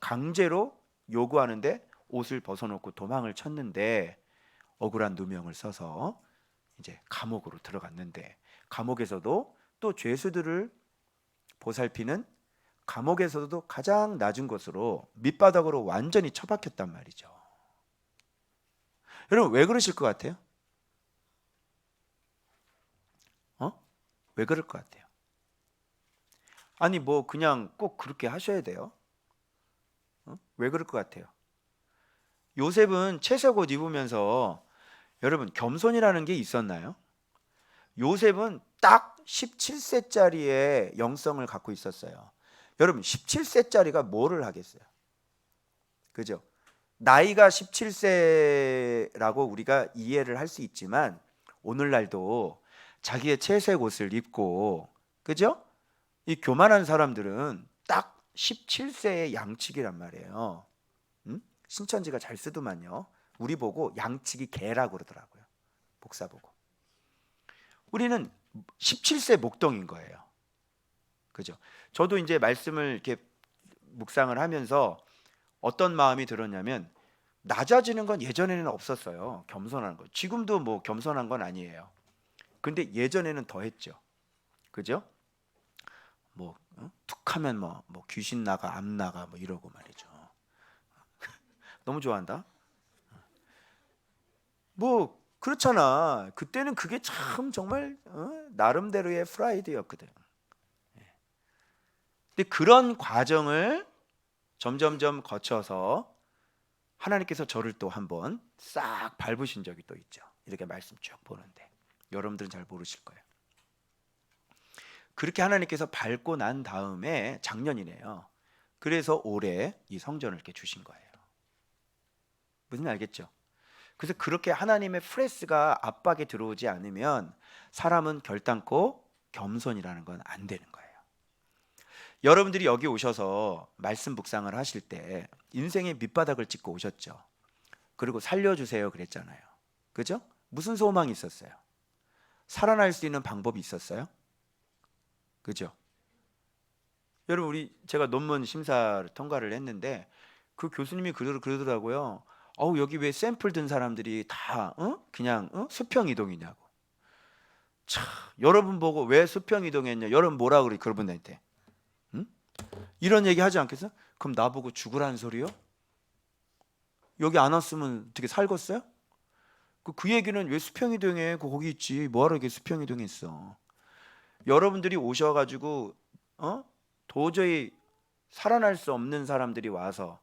강제로 요구하는데 옷을 벗어놓고 도망을 쳤는데 억울한 누명을 써서 이제 감옥으로 들어갔는데, 감옥에서도 또 죄수들을 보살피는, 감옥에서도 가장 낮은 곳으로 밑바닥으로 완전히 처박혔단 말이죠. 여러분 왜 그러실 것 같아요? 왜 그럴 것 같아요? 아니 뭐 그냥 꼭 그렇게 하셔야 돼요? 왜 그럴 것 같아요? 요셉은 채색 옷 입으면서 여러분 겸손이라는 게 있었나요? 요셉은 딱 17세짜리의 영성을 갖고 있었어요. 여러분 17세짜리가 뭐를 하겠어요? 그죠? 나이가 17세라고 우리가 이해를 할 수 있지만 오늘날도 자기의 채색 옷을 입고, 그죠? 이 교만한 사람들은 딱 17세의 양치기란 말이에요. 신천지가 잘 쓰더만요. 우리 보고 양치기 개라고 그러더라고요. 복사 보고. 우리는 17세 목동인 거예요. 그죠? 저도 이제 말씀을 이렇게 묵상을 하면서 어떤 마음이 들었냐면, 낮아지는 건 예전에는 없었어요. 겸손한 거. 지금도 뭐 겸손한 건 아니에요. 근데 예전에는 더 했죠. 그죠? 뭐 툭하면 뭐 귀신 나가 암 나가 뭐 이러고 말이죠. 너무 좋아한다. 뭐 그렇잖아. 그때는 그게 참 정말 나름대로의 프라이드였거든. 근데 그런 과정을 점점점 거쳐서 하나님께서 저를 또 한번 싹 밟으신 적이 또 있죠. 이렇게 말씀 쭉 보는데 여러분들은 잘 모르실 거예요. 그렇게 하나님께서 밟고 난 다음에 작년이네요. 그래서 올해 이 성전을 이렇게 주신 거예요. 무슨 알겠죠? 그래서 그렇게 하나님의 프레스가 압박에 들어오지 않으면 사람은 결단코 겸손이라는 건 안 되는 거예요. 여러분들이 여기 오셔서 말씀 묵상을 하실 때 인생의 밑바닥을 찍고 오셨죠. 그리고 살려주세요 그랬잖아요. 그죠? 무슨 소망이 있었어요? 살아날 수 있는 방법이 있었어요? 그죠? 여러분 제가 논문 심사를 통과를 했는데 그 교수님이 그러더라고요. 여기 왜 샘플 든 사람들이 다 그냥 수평 이동이냐고. 참, 여러분 보고 왜 수평 이동했냐? 여러분 뭐라 그래 그분한테? 응? 이런 얘기 하지 않겠어? 그럼 나보고 죽으라는 소리요? 여기 안 왔으면 어떻게 살겠어요? 그 얘기는 왜 수평 이동해? 거기 있지. 뭐하러 이게 수평 이동했어? 여러분들이 오셔가지고 도저히 살아날 수 없는 사람들이 와서,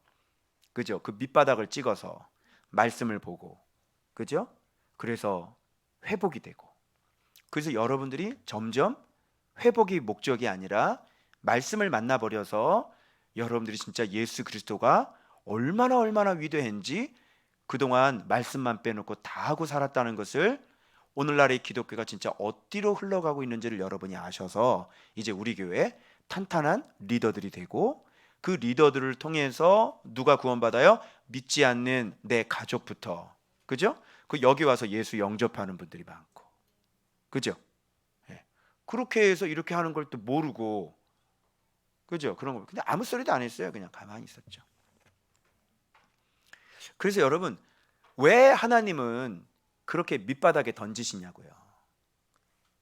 그죠? 그 밑바닥을 찍어서 말씀을 보고, 그죠? 그래서 회복이 되고, 그래서 여러분들이 점점 회복이 목적이 아니라 말씀을 만나버려서 여러분들이 진짜 예수 그리스도가 얼마나 위대한지 그동안 말씀만 빼놓고 다 하고 살았다는 것을, 오늘날의 기독교가 진짜 어디로 흘러가고 있는지를 여러분이 아셔서 이제 우리 교회 탄탄한 리더들이 되고, 그 리더들을 통해서 누가 구원받아요? 믿지 않는 내 가족부터, 그죠? 그 여기 와서 예수 영접하는 분들이 많고, 그죠? 예. 그렇게 해서 이렇게 하는 걸 또 모르고, 그죠? 그런 거. 근데 아무 소리도 안 했어요. 그냥 가만히 있었죠. 그래서 여러분, 왜 하나님은 그렇게 밑바닥에 던지시냐고요.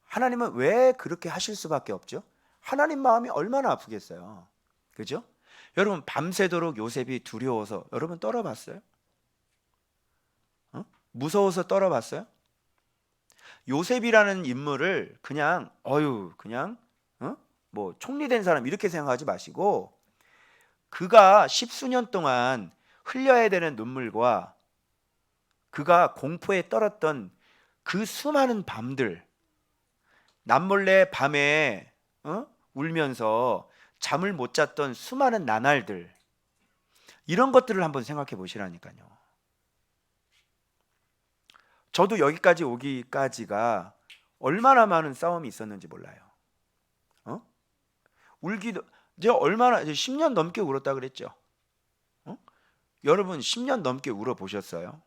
하나님은 왜 그렇게 하실 수밖에 없죠? 하나님 마음이 얼마나 아프겠어요. 그죠? 여러분 밤새도록 요셉이 두려워서 여러분 떨어봤어요? 무서워서 떨어봤어요? 요셉이라는 인물을 그냥 그냥 뭐 총리된 사람 이렇게 생각하지 마시고, 그가 십수년 동안 흘려야 되는 눈물과 그가 공포에 떨었던 그 수많은 밤들, 남몰래 밤에 울면서 잠을 못 잤던 수많은 나날들, 이런 것들을 한번 생각해 보시라니까요. 저도 여기까지 오기까지가 얼마나 많은 싸움이 있었는지 몰라요. 울기도, 제가 얼마나 10년 넘게 울었다 그랬죠. 여러분 10년 넘게 울어 보셨어요?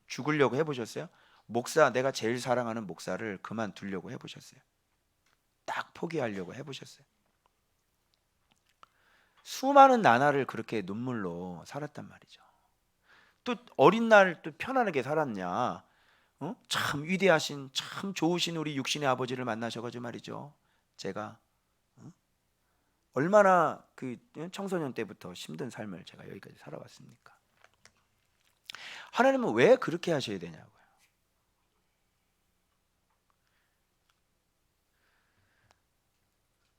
죽으려고 해보셨어요? 목사, 내가 제일 사랑하는 목사를 그만두려고 해보셨어요? 딱 포기하려고 해보셨어요? 수많은 나날을 그렇게 눈물로 살았단 말이죠. 또 어린 날 또 편안하게 살았냐? 참 위대하신 참 좋으신 우리 육신의 아버지를 만나셔가지고 말이죠. 제가 얼마나 그 청소년 때부터 힘든 삶을 제가 여기까지 살아왔습니까? 하나님은 왜 그렇게 하셔야 되냐고요.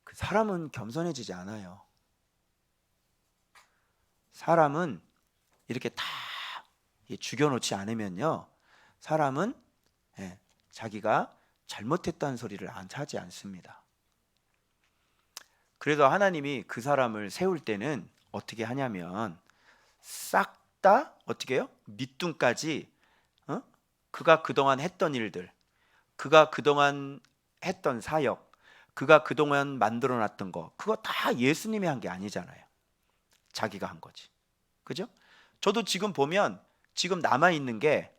그 사람은 겸손해지지 않아요. 사람은 이렇게 다 죽여놓지 않으면요, 사람은 자기가 잘못했다는 소리를 안 하지 않습니다. 그래서 하나님이 그 사람을 세울 때는 어떻게 하냐면 싹 다 어떻게 해요? 밑둥까지 그가 그동안 했던 일들, 그가 그동안 했던 사역, 그가 그동안 만들어놨던 거, 그거 다 예수님이 한 게 아니잖아요. 자기가 한 거지. 그죠? 저도 지금 보면 지금 남아있는 게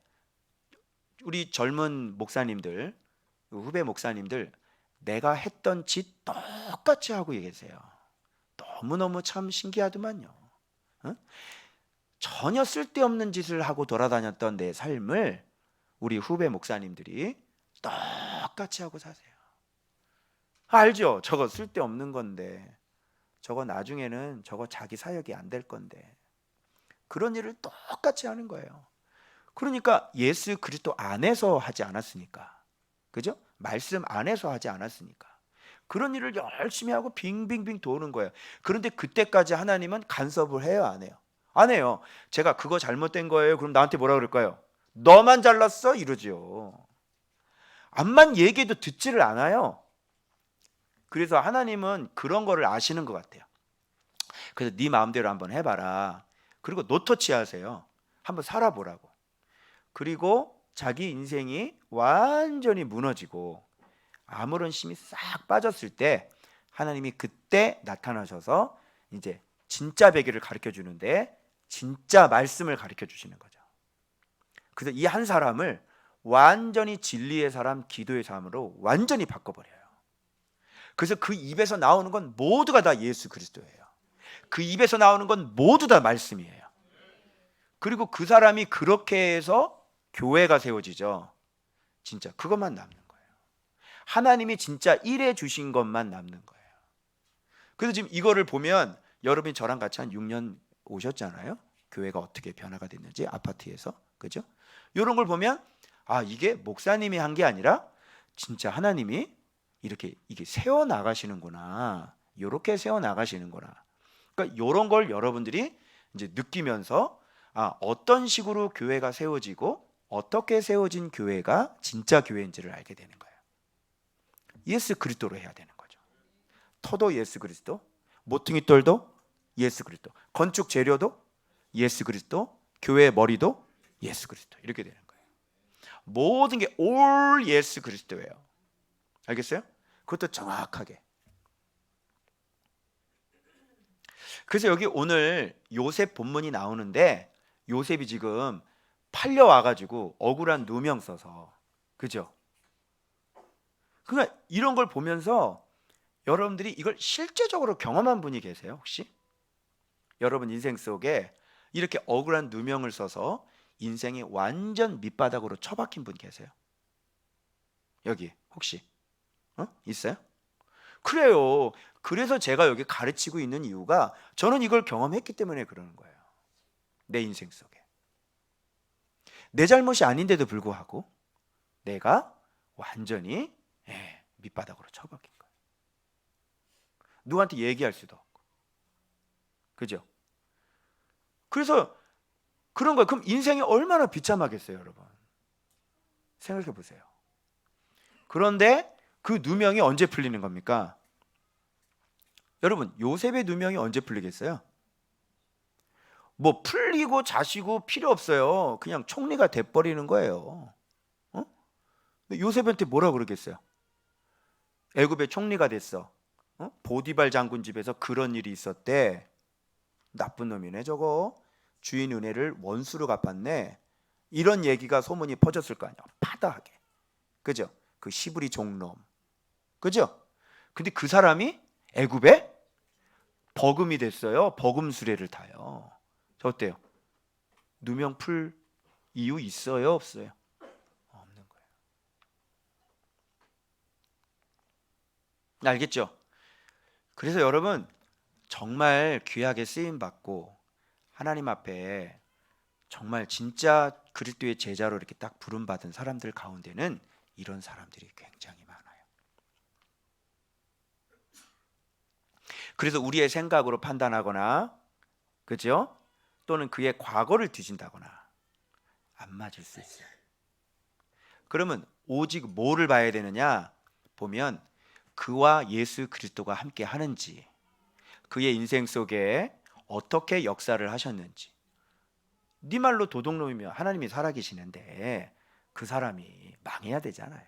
우리 젊은 목사님들, 후배 목사님들 내가 했던 짓 똑같이 하고 계세요. 너무너무 참 신기하더만요. 전혀 쓸데없는 짓을 하고 돌아다녔던 내 삶을 우리 후배 목사님들이 똑같이 하고 사세요. 알죠? 저거 쓸데없는 건데, 저거 나중에는 저거 자기 사역이 안 될 건데, 그런 일을 똑같이 하는 거예요. 그러니까 예수 그리스도 안에서 하지 않았으니까, 그죠? 말씀 안에서 하지 않았으니까 그런 일을 열심히 하고 빙빙빙 도는 거예요. 그런데 그때까지 하나님은 간섭을 해요, 안 해요? 안 해요. 제가 그거 잘못된 거예요. 그럼 나한테 뭐라 그럴까요? 너만 잘났어? 이러지요. 암만 얘기해도 듣지를 않아요. 그래서 하나님은 그런 거를 아시는 것 같아요. 그래서 네 마음대로 한번 해봐라. 그리고 노터치 하세요. 한번 살아보라고. 그리고 자기 인생이 완전히 무너지고 아무런 힘이 싹 빠졌을 때 하나님이 그때 나타나셔서 이제 진짜 베개를 가르쳐 주는데 진짜 말씀을 가르쳐 주시는 거죠. 그래서 이 한 사람을 완전히 진리의 사람, 기도의 사람으로 완전히 바꿔버려요. 그래서 그 입에서 나오는 건 모두가 다 예수 그리스도예요. 그 입에서 나오는 건 모두 다 말씀이에요. 그리고 그 사람이 그렇게 해서 교회가 세워지죠. 진짜 그것만 남는 거예요. 하나님이 진짜 일해 주신 것만 남는 거예요. 그래서 지금 이거를 보면 여러분이 저랑 같이 한 6년 오셨잖아요. 교회가 어떻게 변화가 됐는지 아파트에서, 그죠? 이런 걸 보면 아, 이게 목사님이 한 게 아니라 진짜 하나님이 이게 세워 나가시는구나. 이렇게 세워 나가시는구나. 그러니까 이런 걸 여러분들이 이제 느끼면서 아, 어떤 식으로 교회가 세워지고 어떻게 세워진 교회가 진짜 교회인지를 알게 되는 거예요. 예수 그리스도로 해야 되는 거죠. 터도 예수 그리스도, 모퉁이 돌도 예수 그리스도, 건축 재료도 예수 그리스도, 교회의 머리도 예수 그리스도, 이렇게 되는 거예요. 모든 게 올 예수 그리스도예요. 알겠어요? 그것도 정확하게. 그래서 여기 오늘 요셉 본문이 나오는데 요셉이 지금 팔려와가지고 억울한 누명 써서, 그죠? 그러니까 이런 걸 보면서 여러분들이 이걸 실제적으로 경험한 분이 계세요, 혹시? 여러분 인생 속에 이렇게 억울한 누명을 써서 인생이 완전 밑바닥으로 처박힌 분 계세요? 여기 혹시 있어요? 그래요. 그래서 제가 여기 가르치고 있는 이유가 저는 이걸 경험했기 때문에 그러는 거예요. 내 인생 속에 내 잘못이 아닌데도 불구하고 내가 완전히 밑바닥으로 처박힌 거예요. 누구한테 얘기할 수도 없고, 그죠? 그래서 그런 거예요. 그럼 인생이 얼마나 비참하겠어요, 여러분? 생각해 보세요. 그런데 그 누명이 언제 풀리는 겁니까? 여러분, 요셉의 누명이 언제 풀리겠어요? 뭐 풀리고 자시고 필요 없어요. 그냥 총리가 돼버리는 거예요. 근데 요셉한테 뭐라 그러겠어요? 애굽의 총리가 됐어. 보디발 장군 집에서 그런 일이 있었대. 나쁜 놈이네 저거. 주인 은혜를 원수로 갚았네. 이런 얘기가 소문이 퍼졌을 거 아니야. 파다하게. 그죠? 그 시브리 종놈. 그죠? 근데 그 사람이 애굽의 버금이 됐어요. 버금 수레를 타요. 저 어때요? 누명 풀 이유 있어요? 없어요? 없는 거예요. 알겠죠? 그래서 여러분 정말 귀하게 쓰임 받고 하나님 앞에 정말 진짜 그리스도의 제자로 이렇게 딱 부름 받은 사람들 가운데는 이런 사람들이 굉장히 많아요. 그래서 우리의 생각으로 판단하거나, 그죠? 또는 그의 과거를 뒤진다거나 안 맞을 수 있어요. 그러면 오직 뭐를 봐야 되느냐? 보면 그와 예수 그리스도가 함께 하는지, 그의 인생 속에 어떻게 역사를 하셨는지. 네 말로 도둑놈이면 하나님이 살아계시는데 그 사람이 망해야 되잖아요.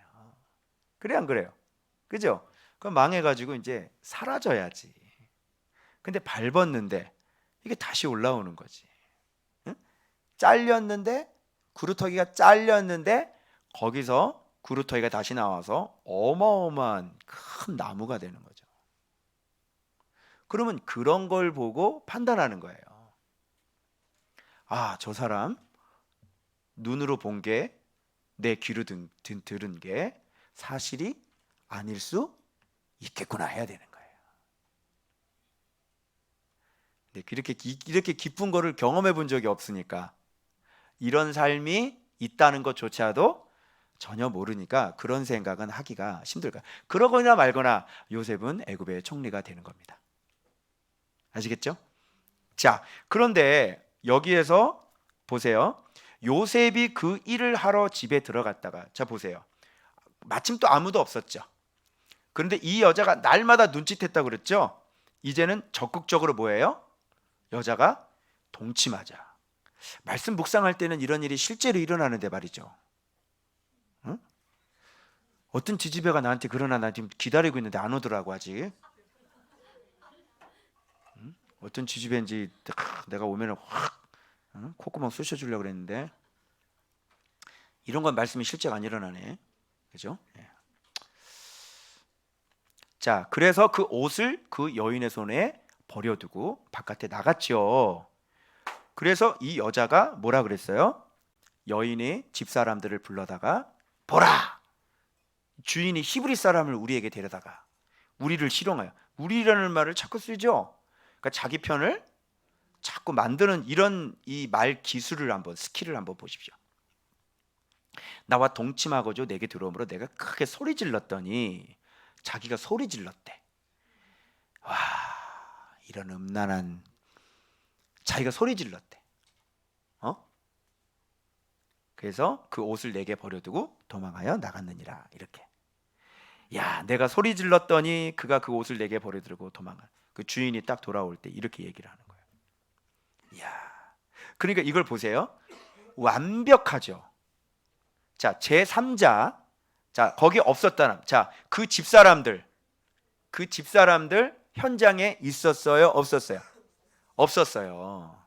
그래 안 그래요? 그죠? 그럼 망해가지고 이제 사라져야지. 근데 밟았는데 이게 다시 올라오는 거지. 응? 잘렸는데, 구루터기가 잘렸는데 거기서 구루터기가 다시 나와서 어마어마한 큰 나무가 되는 거죠. 그러면 그런 걸 보고 판단하는 거예요. 아, 저 사람 눈으로 본 게, 내 귀로 들은 게 사실이 아닐 수 있겠구나 해야 되는 거예요. 근데 이렇게 기쁜 거를 경험해 본 적이 없으니까, 이런 삶이 있다는 것조차도 전혀 모르니까 그런 생각은 하기가 힘들까. 그러거나 말거나 요셉은 애굽의 총리가 되는 겁니다. 아시겠죠? 자, 그런데 여기에서 보세요. 요셉이 그 일을 하러 집에 들어갔다가, 자 보세요. 마침 또 아무도 없었죠. 그런데 이 여자가 날마다 눈짓했다고 그랬죠. 이제는 적극적으로 뭐예요? 여자가 동침하자. 말씀 묵상할 때는 이런 일이 실제로 일어나는데 말이죠. 응? 어떤 지지배가 나한테 그러나 나 지금 기다리고 있는데 안 오더라고 아직. 응? 어떤 지지배인지 내가 오면 확 콧구멍 쑤셔주려고 그랬는데 이런 건 말씀이 실제가 안 일어나네. 그죠? 예. 자, 그래서 그 옷을 그 여인의 손에 버려두고 바깥에 나갔죠. 그래서 이 여자가 뭐라 그랬어요? 여인이 집사람들을 불러다가, 보라! 주인이 히브리 사람을 우리에게 데려다가 우리를 희롱하여. 우리라는 말을 자꾸 쓰죠. 그러니까 자기 편을 자꾸 만드는 이런 이 말 기술을 한번, 스킬을 한번 보십시오. 나와 동침하고도 내게 들어오므로 내가 크게 소리 질렀더니, 자기가 소리 질렀대. 와, 이런 음란한, 자기가 소리 질렀대. 그래서 그 옷을 내게 버려두고 도망하여 나갔느니라. 이렇게. 야, 내가 소리 질렀더니 그가 그 옷을 내게 버려두고 도망가. 그 주인이 딱 돌아올 때 이렇게 얘기를 하는 거예요. 야, 그러니까 이걸 보세요. 완벽하죠. 자, 제3자. 자, 거기 없었다는. 자, 그 집사람들 현장에 있었어요? 없었어요? 없었어요.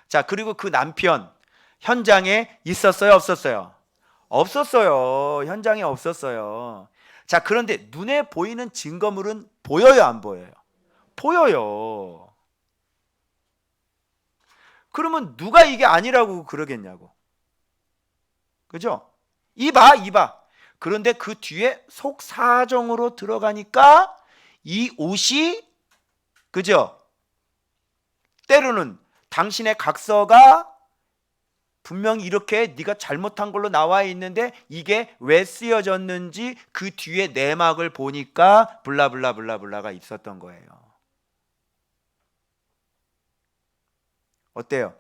자, 그리고 그 남편 현장에 있었어요? 없었어요? 없었어요. 현장에 없었어요. 자, 그런데 눈에 보이는 증거물은 보여요, 안 보여요? 보여요. 그러면 누가 이게 아니라고 그러겠냐고. 그죠? 이봐. 그런데 그 뒤에 속사정으로 들어가니까 이 옷이, 그죠? 때로는 당신의 각서가 분명히 이렇게 네가 잘못한 걸로 나와 있는데 이게 왜 쓰여졌는지 그 뒤에 내막을 보니까 블라블라가 있었던 거예요. 어때요?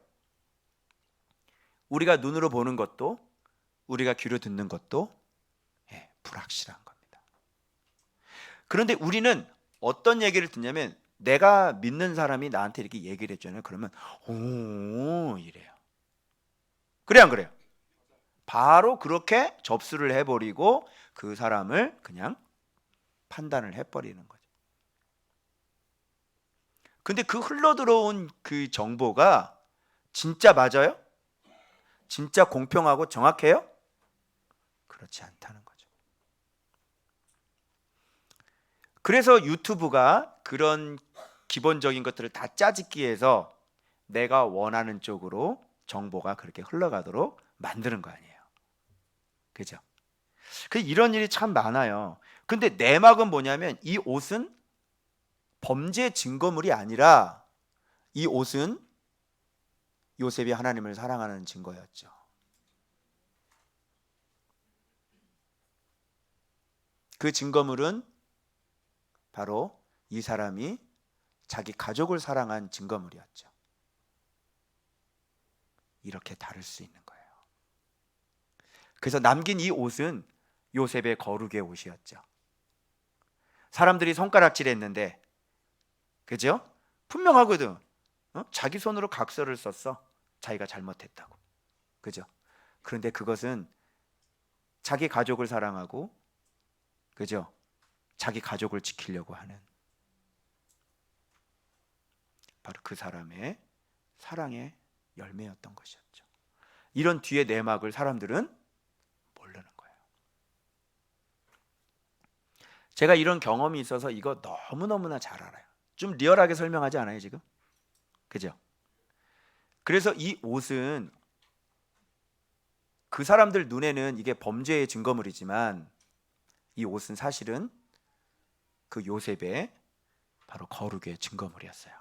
우리가 눈으로 보는 것도, 우리가 귀로 듣는 것도 불확실한 겁니다. 그런데 우리는 어떤 얘기를 듣냐면, 내가 믿는 사람이 나한테 이렇게 얘기를 했잖아요. 그러면 오, 이래요. 그래 안 그래요? 바로 그렇게 접수를 해버리고 그 사람을 그냥 판단을 해버리는 거죠. 근데 그 흘러들어온 그 정보가 진짜 맞아요? 진짜 공평하고 정확해요? 그렇지 않다는 거죠. 그래서 유튜브가 그런 기본적인 것들을 다 짜집기 위해서 내가 원하는 쪽으로 정보가 그렇게 흘러가도록 만드는 거 아니에요. 그죠? 그 이런 일이 참 많아요. 근데 내막은 뭐냐면 이 옷은 범죄 증거물이 아니라 이 옷은 요셉이 하나님을 사랑하는 증거였죠. 그 증거물은 바로 이 사람이 자기 가족을 사랑한 증거물이었죠. 이렇게 다를 수 있는 거예요. 그래서 남긴 이 옷은 요셉의 거룩의 옷이었죠. 사람들이 손가락질했는데, 그죠? 분명하거든. 자기 손으로 각서를 썼어. 자기가 잘못했다고. 그죠? 그런데 그것은 자기 가족을 사랑하고, 그죠? 자기 가족을 지키려고 하는 바로 그 사람의 사랑의 열매였던 것이었죠. 이런 뒤의 내막을 사람들은 모르는 거예요. 제가 이런 경험이 있어서 이거 너무너무나 잘 알아요. 좀 리얼하게 설명하지 않아요 지금? 그죠? 그래서 이 옷은 그 사람들 눈에는 이게 범죄의 증거물이지만 이 옷은 사실은 그 요셉의 바로 거룩의 증거물이었어요.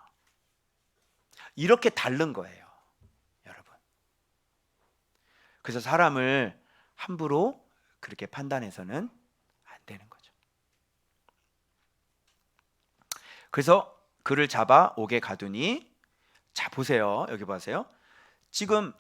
이렇게 다른 거예요, 여러분. 그래서 사람을 함부로 그렇게 판단해서는 안 되는 거죠. 그래서 그를 잡아 옥에 가두니, 자 보세요, 여기 보세요. 지금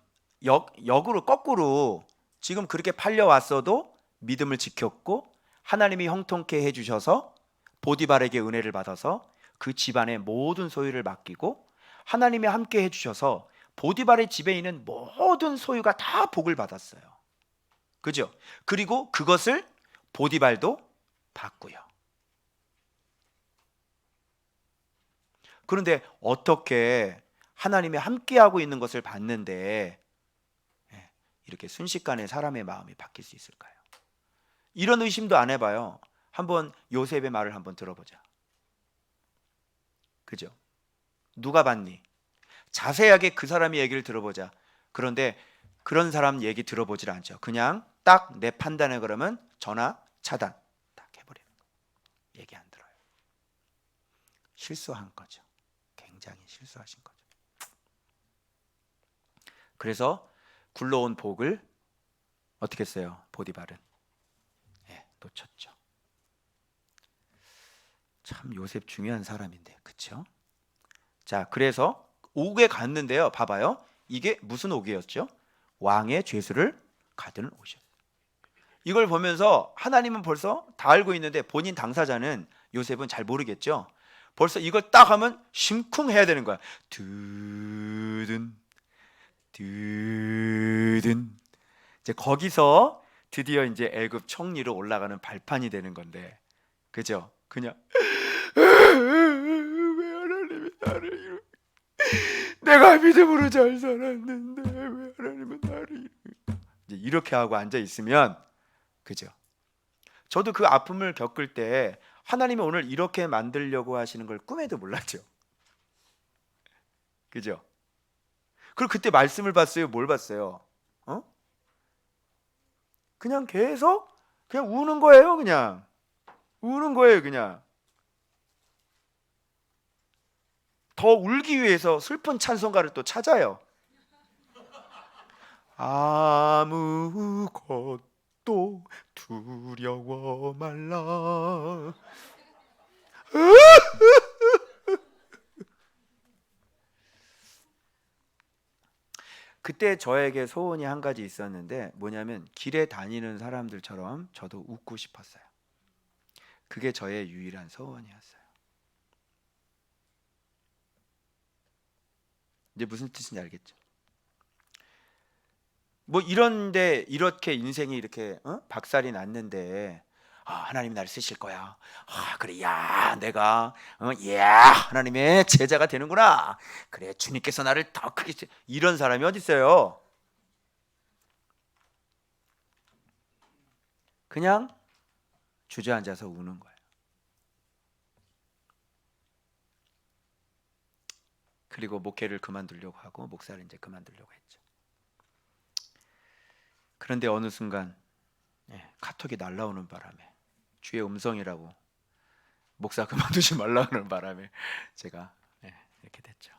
역으로 거꾸로 지금 그렇게 팔려왔어도 믿음을 지켰고 하나님이 형통케 해주셔서 보디발에게 은혜를 받아서 그 집안의 모든 소유를 맡기고 하나님이 함께 해주셔서 보디발의 집에 있는 모든 소유가 다 복을 받았어요. 그죠? 그리고 그것을 보디발도 받고요. 그런데 어떻게 하나님이 함께하고 있는 것을 봤는데 이렇게 순식간에 사람의 마음이 바뀔 수 있을까요? 이런 의심도 안 해봐요. 한번 요셉의 말을 한번 들어보자. 그죠? 누가 봤니? 자세하게 그 사람의 얘기를 들어보자. 그런데 그런 사람 얘기 들어보질 않죠. 그냥 딱 내 판단에 그러면 전화 차단 딱 해버리는 거예요. 얘기 안 들어요. 실수한 거죠. 굉장히 실수하신 거죠. 그래서 굴러온 복을 어떻게 했어요? 보디발은 놓쳤죠. 참 요셉 중요한 사람인데, 그렇죠? 자, 그래서 옥에 갔는데요. 봐봐요. 이게 무슨 옥이었죠? 왕의 죄수를 가두는 옥이었어요. 이걸 보면서 하나님은 벌써 다 알고 있는데 본인 당사자는 요셉은 잘 모르겠죠. 벌써 이걸 딱 하면 심쿵해야 되는 거야. 두둔 두둔. 이제 거기서 드디어 이제 애굽 총리로 올라가는 발판이 되는 건데, 그죠? 그냥 왜 하나님이 나를 이렇게, 내가 믿음으로 잘 살았는데 왜 하나님은 나를 이렇게 하고 앉아 있으면, 그죠? 저도 그 아픔을 겪을 때 하나님이 오늘 이렇게 만들려고 하시는 걸 꿈에도 몰랐죠. 그죠? 그리고 그때 말씀을 봤어요? 뭘 봤어요? 그냥 계속 그냥 우는 거예요. 그냥 우는 거예요. 그냥 더 울기 위해서 슬픈 찬송가를 또 찾아요. 아무것도 두려워 말라. 그때 저에게 소원이 한 가지 있었는데 뭐냐면 길에 다니는 사람들처럼 저도 웃고 싶었어요. 그게 저의 유일한 소원이었어요. 이제 무슨 뜻인지 알겠죠? 뭐 이런데 이렇게 인생이 이렇게 박살이 났는데 하나님이 나를 쓰실 거야. 그래, 야, 내가 하나님의 제자가 되는구나. 그래, 주님께서 나를 더 크게 이런 사람이 어디 있어요? 그냥 주저앉아서 우는 거예요. 그리고 목회를 그만두려고 하고 목사를 이제 그만두려고 했죠. 그런데 어느 순간 카톡이 날라오는 바람에, 주의 음성이라고 목사 그만두지 말라는 바람에 제가 이렇게 됐죠.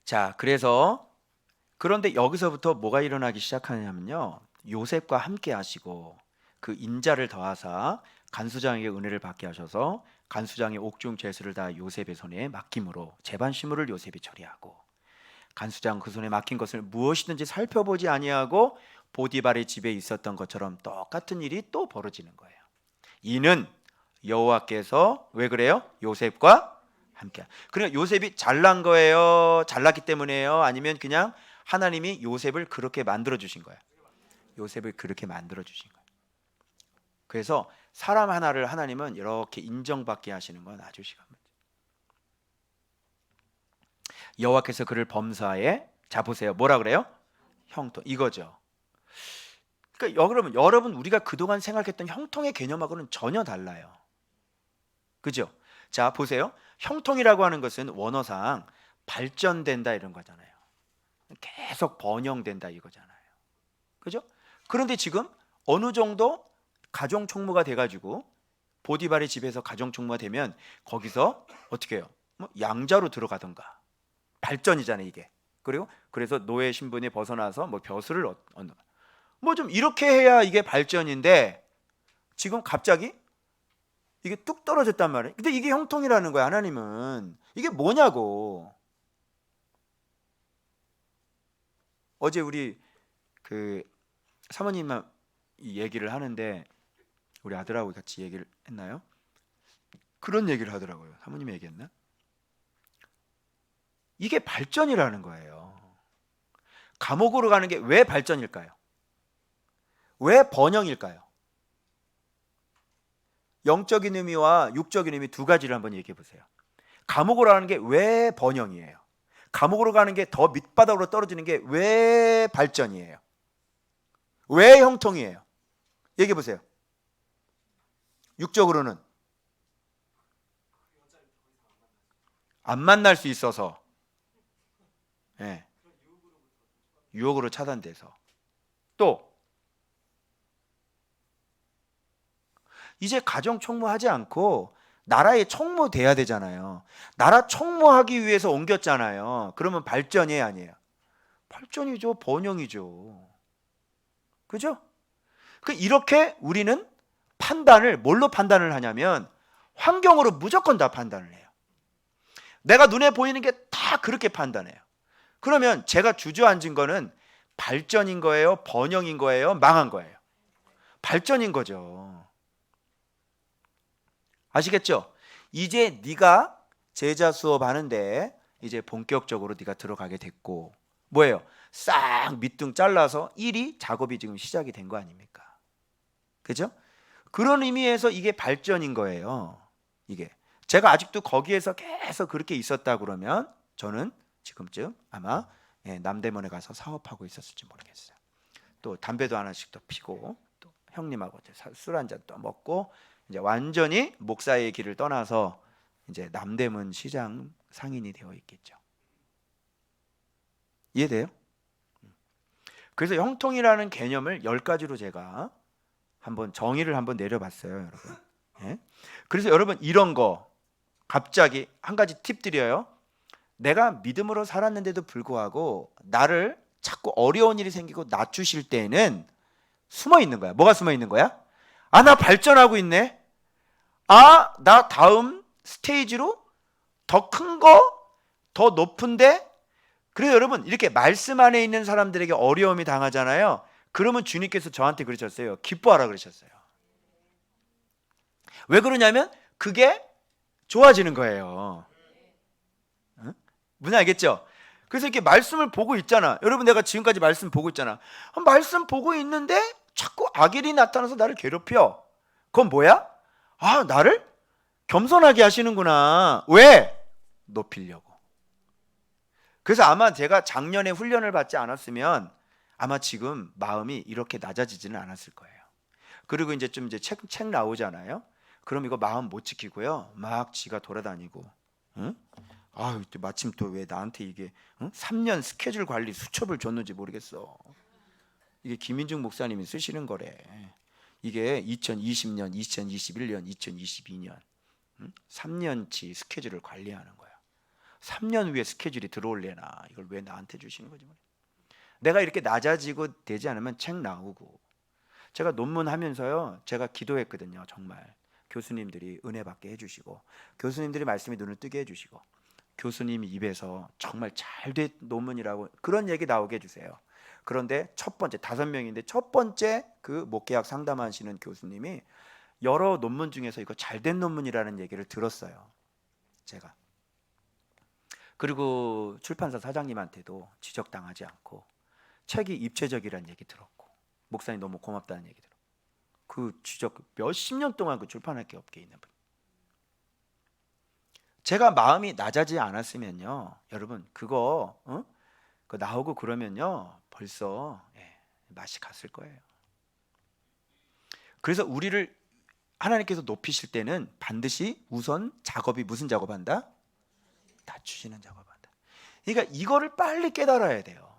자, 그런데 여기서부터 뭐가 일어나기 시작하냐면요, 요셉과 함께 하시고 그 인자를 더하사 간수장에게 은혜를 받게 하셔서 간수장의 옥중 죄수를 다 요셉의 손에 맡김으로 재반 시물을 요셉이 처리하고, 간수장 그 손에 맡긴 것을 무엇이든지 살펴보지 아니하고 보디발의 집에 있었던 것처럼 똑같은 일이 또 벌어지는 거예요. 이는 여호와께서 왜 그래요? 요셉과 함께. 그러니까 요셉이 잘난 거예요? 잘났기 때문에요? 아니면 그냥 하나님이 요셉을 그렇게 만들어 주신 거예요? 요셉을 그렇게 만들어 주신 거예요. 그래서 사람 하나를 하나님은 이렇게 인정받게 하시는 건 아주 시간 문제. 여호와께서 그를 범사에, 자 보세요, 뭐라 그래요? 형통, 이거죠. 그러니까 여러분 우리가 그동안 생각했던 형통의 개념하고는 전혀 달라요. 그죠? 자 보세요, 형통이라고 하는 것은 원어상 발전된다 이런 거잖아요. 계속 번영된다 이거잖아요. 그죠? 그런데 지금 어느 정도 가정 총무가 돼가지고 보디발의 집에서 가정 총무가 되면 거기서 어떻게 해요? 뭐 양자로 들어가던가, 발전이잖아요 이게. 그리고 그래서 노예 신분에 벗어나서 뭐 벼슬을 얻는, 뭐 좀 이렇게 해야 이게 발전인데 지금 갑자기 이게 뚝 떨어졌단 말이에요. 근데 이게 형통이라는 거야. 하나님은 이게 뭐냐고. 어제 우리 그 사모님만 얘기를 하는데 우리 아들하고 같이 얘기를 했나요? 그런 얘기를 하더라고요. 사모님이 얘기했나? 이게 발전이라는 거예요. 감옥으로 가는 게 왜 발전일까요? 왜 번영일까요? 영적인 의미와 육적인 의미 두 가지를 한번 얘기해 보세요. 감옥으로 가는 게 왜 번영이에요? 감옥으로 가는 게 더 밑바닥으로 떨어지는 게 왜 발전이에요? 왜 형통이에요? 얘기해 보세요. 육적으로는 안 만날 수 있어서, 유혹으로 차단돼서, 또 이제 가정 총무하지 않고 나라의 총무 돼야 되잖아요. 나라 총무하기 위해서 옮겼잖아요. 그러면 발전이 아니에요? 발전이죠. 번영이죠. 그죠? 이렇게 우리는 판단을 뭘로 판단을 하냐면 환경으로 무조건 다 판단을 해요. 내가 눈에 보이는 게 다 그렇게 판단해요. 그러면 제가 주저앉은 거는 발전인 거예요? 번영인 거예요? 망한 거예요? 발전인 거죠. 아시겠죠? 이제 네가 제자 수업 하는데 이제 본격적으로 네가 들어가게 됐고, 뭐예요? 싹 밑둥 잘라서 작업이 지금 시작이 된 거 아닙니까? 그죠? 그런 의미에서 이게 발전인 거예요. 이게 제가 아직도 거기에서 계속 그렇게 있었다 그러면 저는 지금쯤 아마 남대문에 가서 사업하고 있었을지 모르겠어요. 또 담배도 하나씩 더 피고 또 형님하고 술 한 잔 또 먹고 이제 완전히 목사의 길을 떠나서 이제 남대문 시장 상인이 되어 있겠죠. 이해돼요? 그래서 형통이라는 개념을 10가지로 제가 한번 정의를 한번 내려봤어요, 여러분. 그래서 여러분 이런 거 갑자기 한 가지 팁 드려요. 내가 믿음으로 살았는데도 불구하고 나를 자꾸 어려운 일이 생기고 낮추실 때는 숨어 있는 거야. 뭐가 숨어 있는 거야? 아, 나 발전하고 있네. 아, 나 다음 스테이지로 더 큰 거, 더 높은데. 그래서 여러분 이렇게 말씀 안에 있는 사람들에게 어려움이 당하잖아요. 그러면 주님께서 저한테 그러셨어요. 기뻐하라 그러셨어요. 왜 그러냐면 그게 좋아지는 거예요. 무슨 알겠죠? 그래서 이렇게 말씀을 보고 있잖아. 여러분 내가 지금까지 말씀 보고 있잖아. 말씀 보고 있는데 자꾸 악일이 나타나서 나를 괴롭혀. 그건 뭐야? 아, 나를 겸손하게 하시는구나. 왜? 높이려고. 그래서 아마 제가 작년에 훈련을 받지 않았으면 아마 지금 마음이 이렇게 낮아지지는 않았을 거예요. 그리고 이제 책 나오잖아요. 그럼 이거 마음 못 지키고요. 막 지가 돌아다니고, 응? 아유, 또 마침 또 왜 나한테 이게 3년 스케줄 관리 수첩을 줬는지 모르겠어. 이게 김인중 목사님이 쓰시는 거래. 이게 2020년, 2021년, 2022년 3년치 스케줄을 관리하는 거야. 3년 후에 스케줄이 들어올래나 이걸 왜 나한테 주시는 거지? 내가 이렇게 낮아지고 되지 않으면 책 나오고. 제가 논문하면서요, 제가 기도했거든요. 정말 교수님들이 은혜 받게 해주시고, 교수님들이 말씀이 눈을 뜨게 해주시고, 교수님 입에서 정말 잘 된 논문이라고 그런 얘기 나오게 해주세요. 그런데 첫 번째 5명인데 첫 번째 그 목계학 상담하시는 교수님이 여러 논문 중에서 이거 잘된 논문이라는 얘기를 들었어요. 제가. 그리고 출판사 사장님한테도 지적당하지 않고 책이 입체적이라는 얘기 들었고, 목사님 너무 고맙다는 얘기 들었고, 그 지적 몇십 년 동안 그 출판할 게 없게 있는 분. 제가 마음이 낮아지지 않았으면요, 여러분 그거 나오고 그러면요 벌써 맛이 갔을 거예요. 그래서 우리를 하나님께서 높이실 때는 반드시 우선 작업이 무슨 작업한다? 낮추시는 작업한다. 그러니까 이거를 빨리 깨달아야 돼요.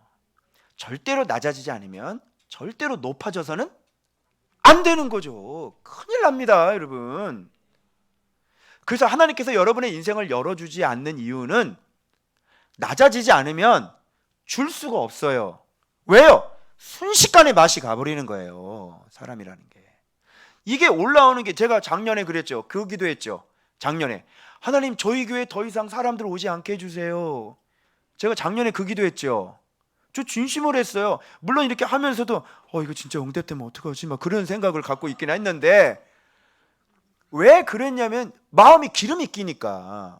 절대로 낮아지지 않으면 절대로 높아져서는 안 되는 거죠. 큰일 납니다, 여러분. 그래서 하나님께서 여러분의 인생을 열어주지 않는 이유는 낮아지지 않으면 줄 수가 없어요. 왜요? 순식간에 맛이 가버리는 거예요, 사람이라는 게. 이게 올라오는 게, 제가 작년에 그랬죠. 그 기도했죠. 작년에 하나님 저희 교회 더 이상 사람들 오지 않게 해주세요. 제가 작년에 그 기도했죠. 저 진심으로 했어요. 물론 이렇게 하면서도 이거 진짜 응답되면 어떡하지? 막 그런 생각을 갖고 있긴 했는데, 왜 그랬냐면 마음이 기름이 끼니까.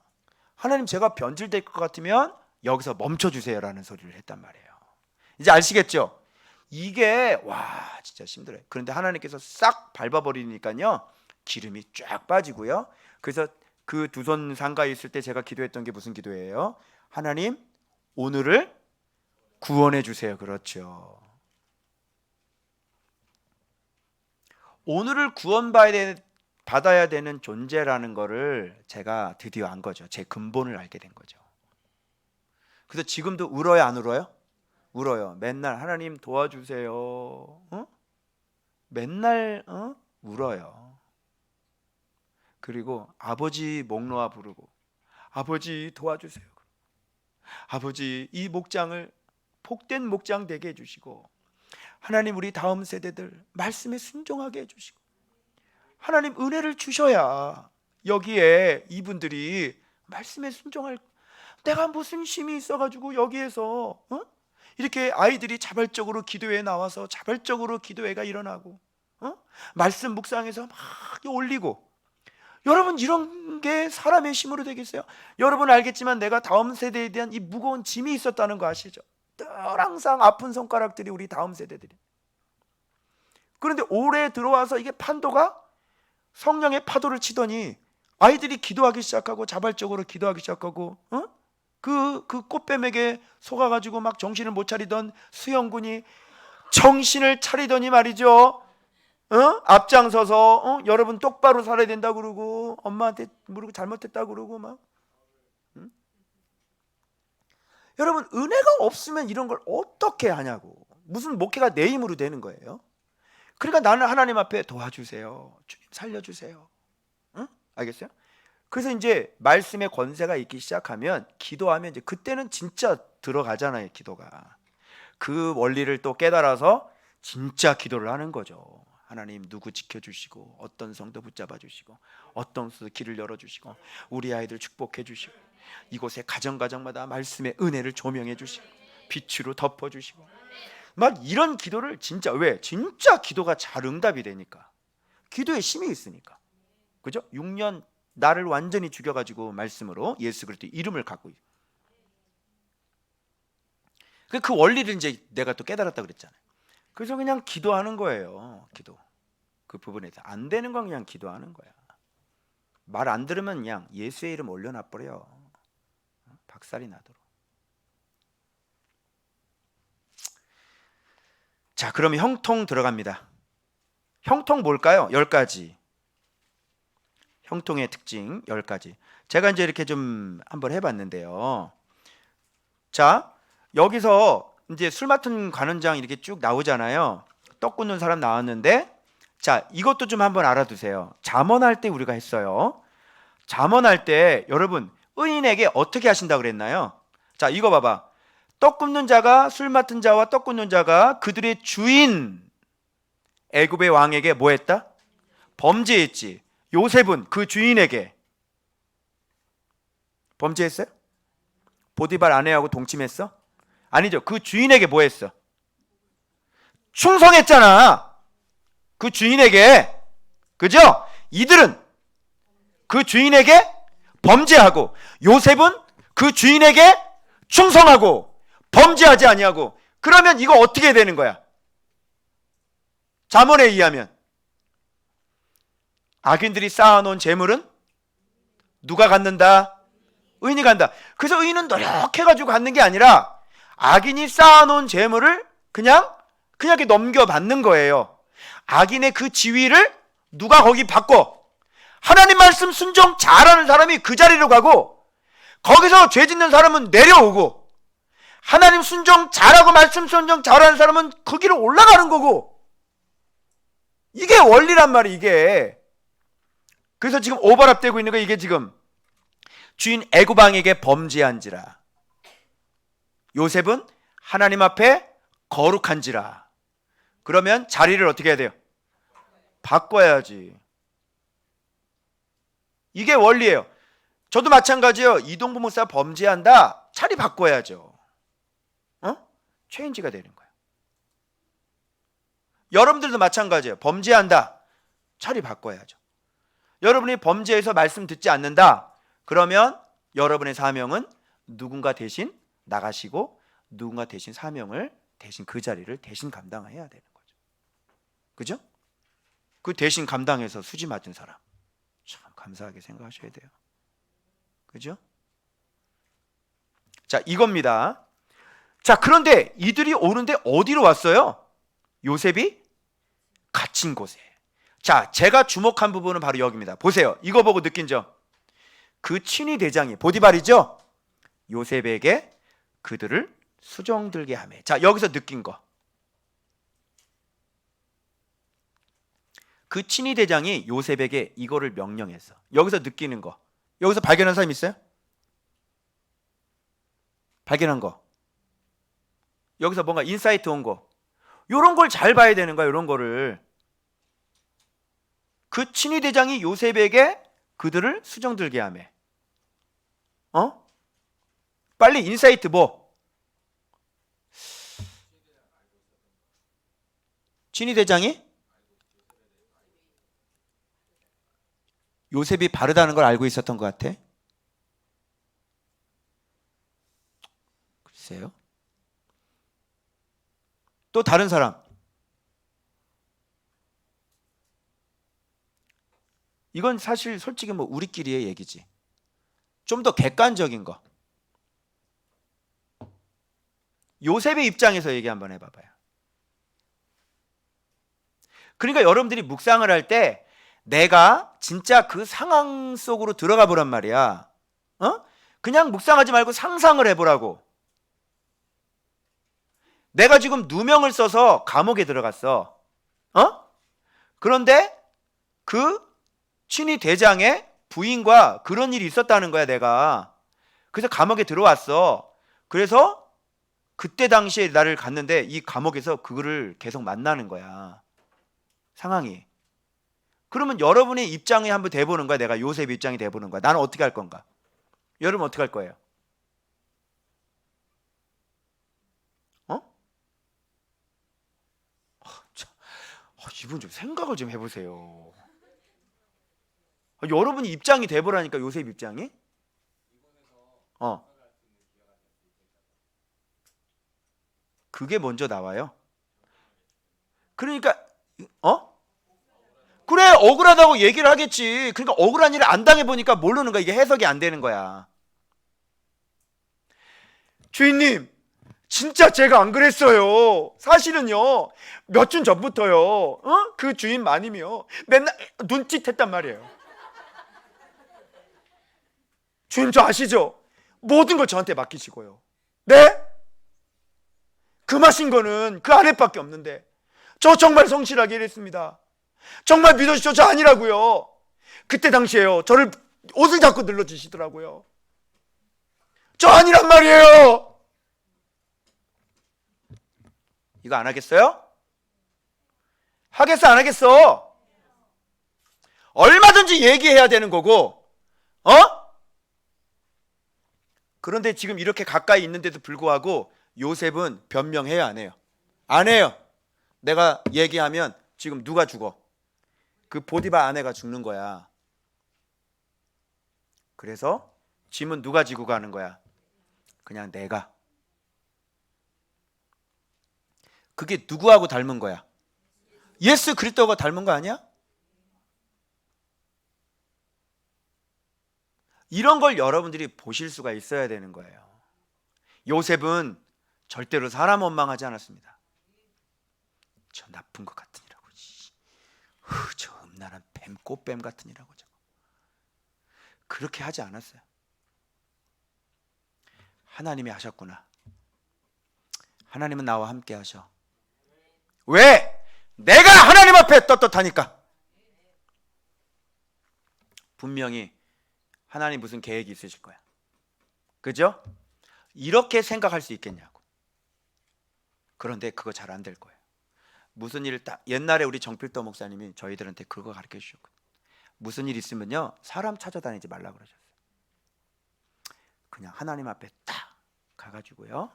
하나님 제가 변질될 것 같으면 여기서 멈춰주세요라는 소리를 했단 말이에요. 이제 아시겠죠? 이게 진짜 힘들어요. 그런데 하나님께서 싹 밟아버리니까요 기름이 쫙 빠지고요. 그래서 그 두 손 상가에 있을 때 제가 기도했던 게 무슨 기도예요? 하나님 오늘을 구원해 주세요. 그렇죠. 오늘을 받아야 되는 존재라는 거를 제가 드디어 안 거죠. 제 근본을 알게 된 거죠. 그래서 지금도 울어요, 안 울어요? 울어요. 맨날 하나님 도와주세요. 맨날 울어요. 그리고 아버지 목 놓아 부르고, 아버지 도와주세요. 아버지 이 목장을 복된 목장 되게 해주시고, 하나님 우리 다음 세대들 말씀에 순종하게 해주시고, 하나님 은혜를 주셔야 여기에 이분들이 말씀에 순종할. 내가 무슨 힘이 있어가지고 여기에서 이렇게 아이들이 자발적으로 기도회에 나와서 자발적으로 기도회가 일어나고 말씀 묵상해서 막 올리고, 여러분 이런 게 사람의 힘으로 되겠어요? 여러분 알겠지만 내가 다음 세대에 대한 이 무거운 짐이 있었다는 거 아시죠? 늘 항상 아픈 손가락들이 우리 다음 세대들이. 그런데 올해 들어와서 이게 판도가 성령의 파도를 치더니 아이들이 기도하기 시작하고 자발적으로 기도하기 시작하고, 그 꽃뱀에게 속아가지고 막 정신을 못 차리던 수영군이 정신을 차리더니 말이죠. 앞장서서 여러분 똑바로 살아야 된다고 그러고, 엄마한테 모르고 잘못했다고 그러고 막. 여러분 은혜가 없으면 이런 걸 어떻게 하냐고. 무슨 목회가 내 힘으로 되는 거예요? 그러니까 나는 하나님 앞에 도와주세요. 주님 살려주세요. 알겠어요? 그래서 이제 말씀의 권세가 있기 시작하면 기도하면 이제 그때는 진짜 들어가잖아요, 기도가. 그 원리를 또 깨달아서 진짜 기도를 하는 거죠. 하나님 누구 지켜주시고, 어떤 성도 붙잡아 주시고, 어떤 수 길을 열어주시고, 우리 아이들 축복해 주시고, 이곳에 가정가정마다 말씀의 은혜를 조명해 주시고, 빛으로 덮어주시고, 막 이런 기도를 진짜. 왜? 진짜 기도가 잘 응답이 되니까. 기도에 힘이 있으니까. 그죠? 6년 나를 완전히 죽여가지고 말씀으로 예수 그리스도의 이름을 갖고 있어요. 그 원리를 이제 내가 또 깨달았다 그랬잖아요. 그래서 그냥 기도하는 거예요. 기도. 그 부분에서 안 되는 건 그냥 기도하는 거야. 말 안 들으면 그냥 예수의 이름 올려놔 버려. 박살이 나도록. 자, 그러면 형통 들어갑니다. 형통 뭘까요? 10가지. 형통의 특징 10가지. 제가 이제 이렇게 좀 한번 해봤는데요. 자, 여기서 이제 술 맡은 관원장 이렇게 쭉 나오잖아요. 떡 굽는 사람 나왔는데, 자, 이것도 좀 한번 알아두세요. 잠언할 때 우리가 했어요. 잠언할 때 여러분 의인에게 어떻게 하신다 그랬나요? 자, 이거 봐봐. 떡 굽는 자가 술 맡은 자와 떡 굽는 자가 그들의 주인 애굽의 왕에게 뭐 했다? 범죄했지. 요셉은 그 주인에게 범죄했어요? 보디발 아내하고 동침했어? 아니죠. 그 주인에게 뭐 했어? 충성했잖아. 그 주인에게. 그죠? 이들은 그 주인에게 범죄하고 요셉은 그 주인에게 충성하고 범죄하지 아니하고. 그러면 이거 어떻게 되는 거야? 잠언에 의하면 악인들이 쌓아놓은 재물은 누가 갖는다? 의인이 간다. 그래서 의인은 노력해가지고 갖는 게 아니라 악인이 쌓아놓은 재물을 그냥 이렇게 넘겨받는 거예요. 악인의 그 지위를 누가 거기 바꿔? 하나님 말씀 순종 잘하는 사람이 그 자리로 가고, 거기서 죄 짓는 사람은 내려오고, 하나님 순종 잘하고 말씀 순종 잘하는 사람은 거기로 올라가는 거고. 이게 원리란 말이에요. 이게. 그래서 지금 오버랩되고 있는 거 이게 지금 주인 애굽 왕에게 범죄한지라 요셉은 하나님 앞에 거룩한지라. 그러면 자리를 어떻게 해야 돼요? 바꿔야지. 이게 원리예요. 저도 마찬가지예요. 이동부 목사 범죄한다. 자리 바꿔야죠. 체인지가 되는 거예요. 여러분들도 마찬가지예요. 범죄한다. 자리 바꿔야죠. 여러분이 범죄해서 말씀 듣지 않는다. 그러면 여러분의 사명은 누군가 대신 나가시고 누군가 대신 사명을 대신 그 자리를 대신 감당해야 되는 거죠. 그죠? 그 대신 감당해서 수지 맞은 사람 참 감사하게 생각하셔야 돼요. 그죠? 자, 이겁니다. 자, 그런데 이들이 오는데 어디로 왔어요? 요셉이 갇힌 곳에. 자, 제가 주목한 부분은 바로 여기입니다. 보세요. 이거 보고 느낀 점. 그 친위 대장이 보디발이죠? 요셉에게 그들을 수종들게 하매. 자, 여기서 느낀 거. 그 친위 대장이 요셉에게 이거를 명령했어. 여기서 느끼는 거. 여기서 발견한 사람 있어요? 발견한 거. 여기서 뭔가 인사이트 온 거. 요런 걸 잘 봐야 되는 거야. 요런 거를. 그 친위 대장이 요셉에게 그들을 수종들게 하매. 빨리 인사이트 뭐? 친위 대장이 요셉이 바르다는 걸 알고 있었던 것 같아. 글쎄요. 또 다른 사람. 이건 사실 솔직히 뭐 우리끼리의 얘기지. 좀 더 객관적인 거. 요셉의 입장에서 얘기 한번 해봐봐요. 그러니까 여러분들이 묵상을 할 때 내가 진짜 그 상황 속으로 들어가 보란 말이야. 그냥 묵상하지 말고 상상을 해보라고. 내가 지금 누명을 써서 감옥에 들어갔어. 그런데 그 친위 대장의 부인과 그런 일이 있었다는 거야, 내가. 그래서 감옥에 들어왔어. 그래서 그때 당시에 나를 갔는데 이 감옥에서 그거를 계속 만나는 거야. 상황이. 그러면 여러분의 입장이 한번 돼보는 거야. 내가 요셉 입장이 돼보는 거야. 나는 어떻게 할 건가? 여러분 어떻게 할 거예요? 이분 좀 생각을 좀 해보세요. 여러분이 입장이 돼보라니까. 요셉 입장이. 그게 먼저 나와요. 그러니까 그래, 억울하다고 얘기를 하겠지. 그러니까 억울한 일을 안 당해보니까 모르는 거야. 이게 해석이 안 되는 거야. 주인님, 진짜 제가 안 그랬어요. 사실은요, 몇 주 전부터요, 그 주인 마님이요, 맨날 눈짓했단 말이에요. 주님 저 아시죠? 모든 걸 저한테 맡기시고요. 네? 금하신 거는 그 아랫밖에 없는데 저 정말 성실하게 일했습니다. 정말 믿어주시죠. 저 아니라고요. 그때 당시에요, 저를 옷을 잡고 눌러주시더라고요. 저 아니란 말이에요. 이거 안 하겠어요? 하겠어 안 하겠어? 얼마든지 얘기해야 되는 거고, 그런데 지금 이렇게 가까이 있는데도 불구하고 요셉은 변명해요 안 해요? 안 해요. 내가 얘기하면 지금 누가 죽어? 그 보디바 아내가 죽는 거야. 그래서 짐은 누가 지고 가는 거야? 그냥 내가. 그게 누구하고 닮은 거야? 예수 그리스도가 닮은 거 아니야? 이런 걸 여러분들이 보실 수가 있어야 되는 거예요. 요셉은 절대로 사람 원망하지 않았습니다. 저 나쁜 것 같으니라고, 저 음란한 뱀, 꽃뱀 같으니라고, 저거. 그렇게 하지 않았어요. 하나님이 하셨구나. 하나님은 나와 함께 하셔. 왜? 내가 하나님 앞에 떳떳하니까. 분명히 하나님 무슨 계획이 있으실 거야. 그죠? 이렇게 생각할 수 있겠냐고. 그런데 그거 잘 안 될 거예요. 무슨 일 딱 옛날에 우리 정필도 목사님이 저희들한테 그거 가르쳐 주셨거든요. 무슨 일 있으면요, 사람 찾아다니지 말라 그러셨어요. 그냥 하나님 앞에 딱 가가지고요.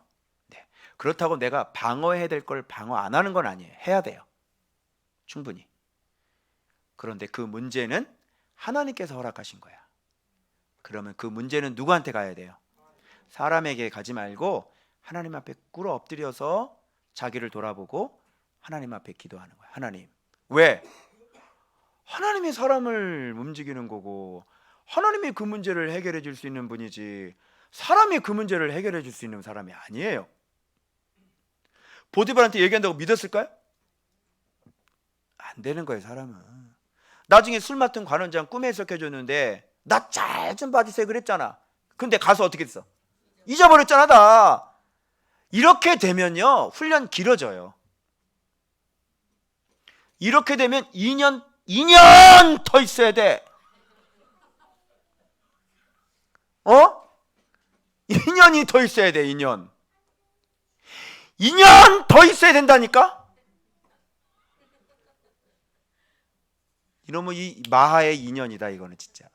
네. 그렇다고 내가 방어해야 될 걸 방어 안 하는 건 아니에요. 해야 돼요. 충분히. 그런데 그 문제는 하나님께서 허락하신 거야. 그러면 그 문제는 누구한테 가야 돼요? 사람에게 가지 말고 하나님 앞에 꿇어 엎드려서 자기를 돌아보고 하나님 앞에 기도하는 거야. 하나님. 왜? 하나님이 사람을 움직이는 거고 하나님이 그 문제를 해결해 줄 수 있는 분이지 사람이 그 문제를 해결해 줄 수 있는 사람이 아니에요. 보디발한테 얘기한다고 믿었을까요? 안 되는 거예요, 사람은. 나중에 술 맡은 관원장 꿈에 해석해줬는데 나 잘 좀 봐주세요 그랬잖아. 근데 가서 어떻게 했어? 잊어버렸잖아 다. 이렇게 되면요, 훈련 길어져요. 이렇게 되면 2년 더 있어야 돼. 2년이 더 있어야 돼. 2년 더 있어야 된다니까. 이놈의 이 마하의 2년이다 이거는 진짜.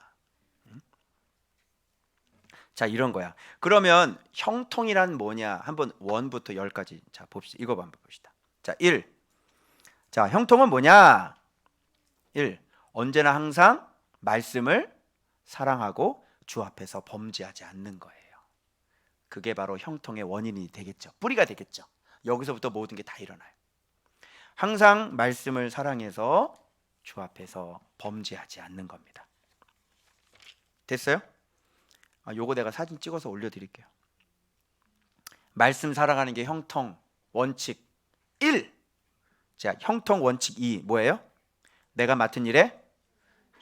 자, 이런 거야. 그러면 형통이란 뭐냐? 한번 1부터 10까지 자 봅시다. 이거 한번 봅시다. 자, 1. 자, 형통은 뭐냐? 1. 언제나 항상 말씀을 사랑하고 주 앞에서 범죄하지 않는 거예요. 그게 바로 형통의 원인이 되겠죠. 뿌리가 되겠죠. 여기서부터 모든 게 다 일어나요. 항상 말씀을 사랑해서 주 앞에서 범죄하지 않는 겁니다. 됐어요? 요거 내가 사진 찍어서 올려드릴게요. 말씀 살아가는 게 형통 원칙 1. 자, 형통 원칙 2 뭐예요? 내가 맡은 일에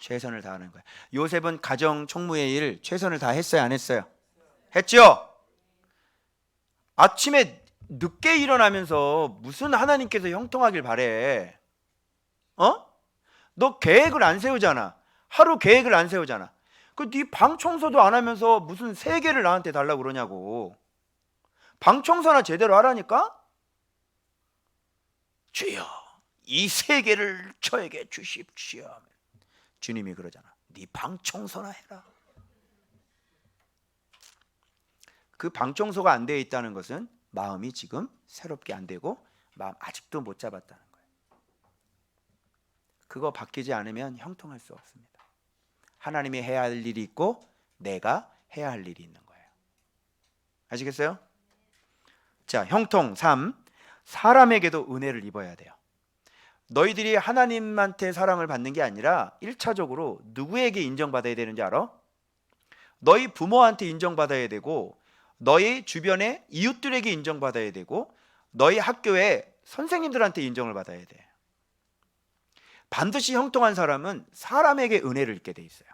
최선을 다하는 거예요. 요셉은 가정 총무의 일 최선을 다했어요, 안 했어요? 했죠? 아침에 늦게 일어나면서 무슨 하나님께서 형통하길 바래? 너 계획을 안 세우잖아. 하루 계획을 안 세우잖아. 그 네 방 청소도 안 하면서 무슨 세 개를 나한테 달라고 그러냐고. 방 청소나 제대로 하라니까? 주여, 이 세 개를 저에게 주십시오. 주님이 그러잖아. 네 방 청소나 해라. 그 방 청소가 안 되어 있다는 것은 마음이 지금 새롭게 안 되고 마음 아직도 못 잡았다는 거예요. 그거 바뀌지 않으면 형통할 수 없습니다. 하나님이 해야 할 일이 있고 내가 해야 할 일이 있는 거예요. 아시겠어요? 자, 형통 3. 사람에게도 은혜를 입어야 돼요. 너희들이 하나님한테 사랑을 받는 게 아니라 1차적으로 누구에게 인정받아야 되는지 알아? 너희 부모한테 인정받아야 되고 너희 주변의 이웃들에게 인정받아야 되고 너희 학교의 선생님들한테 인정을 받아야 돼. 반드시 형통한 사람은 사람에게 은혜를 입게 돼 있어요.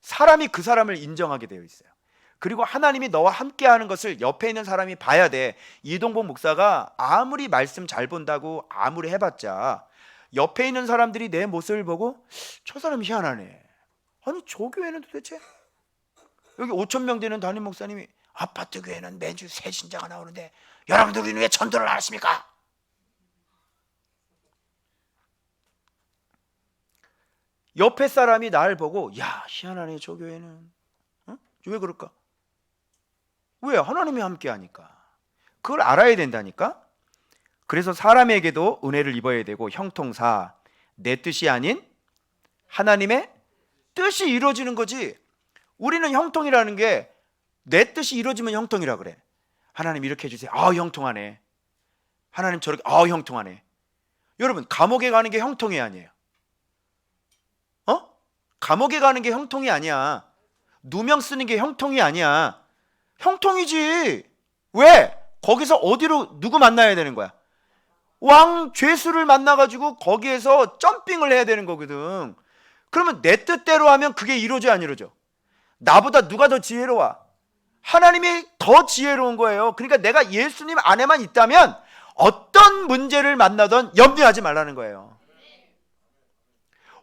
사람이 그 사람을 인정하게 되어 있어요. 그리고 하나님이 너와 함께하는 것을 옆에 있는 사람이 봐야 돼. 이동복 목사가 아무리 말씀 잘 본다고 아무리 해봤자 옆에 있는 사람들이 내 모습을 보고 저 사람 희한하네. 아니 저 교회는 도대체 여기 5천 명 되는 담임 목사님이 아파트 교회는 매주 새 신자가 나오는데 여러분들은 왜 전도를 안 하십니까? 옆에 사람이 날 보고 야 희한하네 저 교회는. 어? 왜 그럴까? 왜? 하나님이 함께 하니까. 그걸 알아야 된다니까. 그래서 사람에게도 은혜를 입어야 되고 형통사, 내 뜻이 아닌 하나님의 뜻이 이루어지는 거지. 우리는 형통이라는 게 내 뜻이 이루어지면 형통이라 그래. 하나님 이렇게 해주세요. 아 형통하네. 하나님 저렇게 아 형통하네. 여러분 감옥에 가는 게 형통이 아니에요. 감옥에 가는 게 형통이 아니야. 누명 쓰는 게 형통이 아니야. 형통이지. 왜? 거기서 어디로 누구 만나야 되는 거야? 왕 죄수를 만나가지고 거기에서 점핑을 해야 되는 거거든. 그러면 내 뜻대로 하면 그게 이루어져 안 이루어져? 나보다 누가 더 지혜로워? 하나님이 더 지혜로운 거예요. 그러니까 내가 예수님 안에만 있다면 어떤 문제를 만나던 염려하지 말라는 거예요.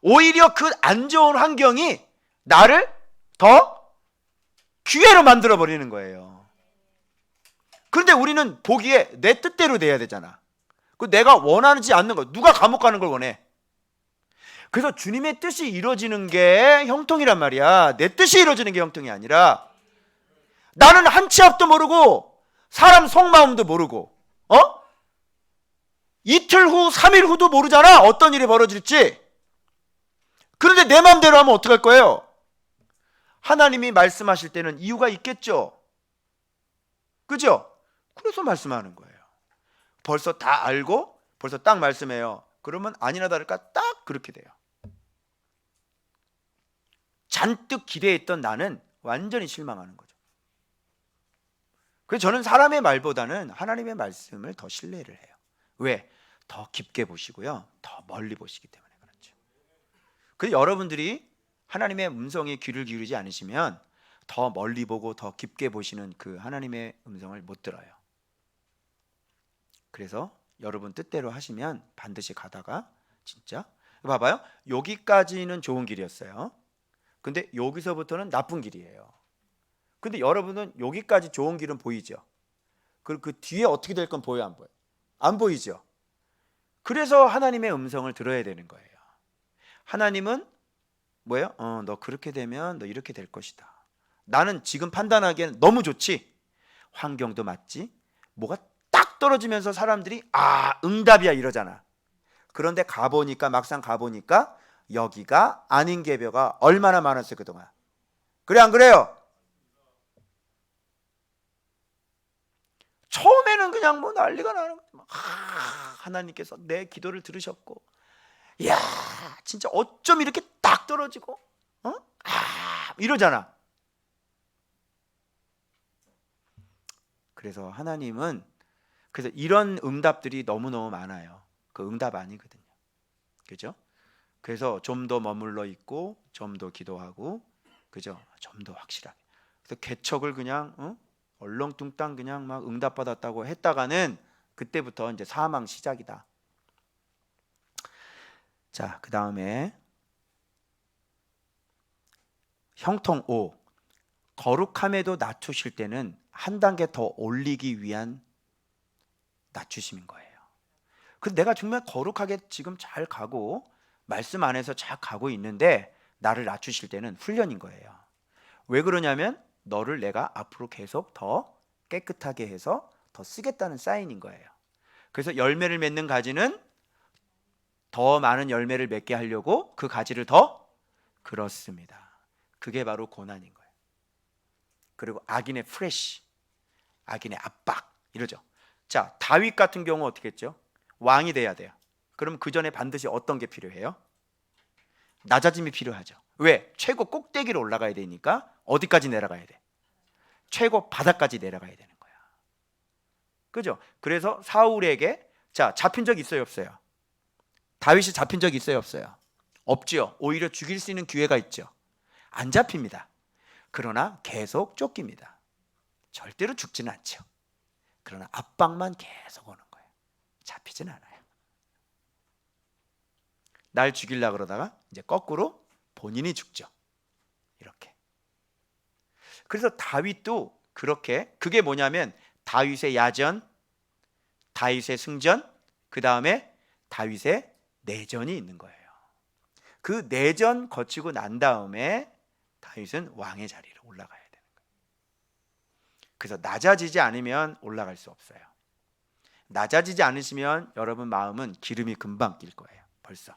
오히려 그 안 좋은 환경이 나를 더 기회로 만들어 버리는 거예요. 그런데 우리는 보기에 내 뜻대로 돼야 되잖아. 그 내가 원하지 않는 거. 누가 감옥 가는 걸 원해? 그래서 주님의 뜻이 이루어지는 게 형통이란 말이야. 내 뜻이 이루어지는 게 형통이 아니라 나는 한 치 앞도 모르고 사람 속마음도 모르고 이틀 후 3일 후도 모르잖아. 어떤 일이 벌어질지. 그런데 내 마음대로 하면 어떡할 거예요? 하나님이 말씀하실 때는 이유가 있겠죠. 그죠? 그래서 말씀하는 거예요. 벌써 다 알고 벌써 딱 말씀해요. 그러면 아니나 다를까 딱 그렇게 돼요. 잔뜩 기대했던 나는 완전히 실망하는 거죠. 그래서 저는 사람의 말보다는 하나님의 말씀을 더 신뢰를 해요. 왜? 더 깊게 보시고요. 더 멀리 보시기 때문에 그렇죠. 그래서 여러분들이 하나님의 음성에 귀를 기울이지 않으시면 더 멀리 보고 더 깊게 보시는 그 하나님의 음성을 못 들어요. 그래서 여러분 뜻대로 하시면 반드시 가다가 진짜 봐봐요. 여기까지는 좋은 길이었어요. 근데 여기서부터는 나쁜 길이에요. 근데 여러분은 여기까지 좋은 길은 보이죠. 그리고 그 뒤에 어떻게 될 건 보여요, 안 보여요? 안 보이죠. 그래서 하나님의 음성을 들어야 되는 거예요. 하나님은 뭐예요? 너 그렇게 되면 너 이렇게 될 것이다. 나는 지금 판단하기에는 너무 좋지. 환경도 맞지. 뭐가 딱 떨어지면서 사람들이 응답이야 이러잖아. 그런데 가보니까 막상 가보니까 여기가 아닌 개벼가 얼마나 많았어요 그동안. 그래 안 그래요? 처음에는 그냥 뭐 난리가 나는 거지. 하나님께서 내 기도를 들으셨고 이야 진짜 어쩜 이렇게 딱 떨어지고 이러잖아. 그래서 하나님은 그래서 이런 응답들이 너무너무 많아요. 그 응답 아니거든요. 그죠? 그래서 좀 더 머물러 있고 좀 더 기도하고 그죠? 좀 더 확실하게. 그래서 개척을 그냥 얼렁뚱땅 그냥 막 응답받았다고 했다가는 그때부터 이제 사망 시작이다. 자, 그 다음에 형통 5. 거룩함에도 낮추실 때는 한 단계 더 올리기 위한 낮추심인 거예요. 근데 내가 정말 거룩하게 지금 잘 가고 말씀 안에서 잘 가고 있는데 나를 낮추실 때는 훈련인 거예요. 왜 그러냐면 너를 내가 앞으로 계속 더 깨끗하게 해서 더 쓰겠다는 사인인 거예요. 그래서 열매를 맺는 가지는 더 많은 열매를 맺게 하려고 그 가지를 더 그렇습니다. 그게 바로 고난인 거예요. 그리고 악인의 프레쉬, 악인의 압박 이러죠. 자, 다윗 같은 경우 어떻게 했죠? 왕이 돼야 돼요. 그럼 그 전에 반드시 어떤 게 필요해요? 낮아짐이 필요하죠. 왜? 최고 꼭대기로 올라가야 되니까 어디까지 내려가야 돼? 최고 바닥까지 내려가야 되는 거야. 그죠? 그래서 사울에게 자 잡힌 적 있어요 없어요? 다윗이 잡힌 적 있어요 없어요? 없죠. 오히려 죽일 수 있는 기회가 있죠. 안 잡힙니다. 그러나 계속 쫓깁니다. 절대로 죽지는 않죠. 그러나 압박만 계속 오는 거예요. 잡히진 않아요. 날 죽이려고 그러다가 이제 거꾸로 본인이 죽죠. 이렇게. 그래서 다윗도 그렇게, 그게 뭐냐면 다윗의 야전, 다윗의 승전, 그 다음에 다윗의 내전이 있는 거예요. 그 내전 거치고 난 다음에 다윗은 왕의 자리로 올라가야 되는 거예요. 그래서 낮아지지 않으면 올라갈 수 없어요. 낮아지지 않으시면 여러분 마음은 기름이 금방 낄 거예요. 벌써.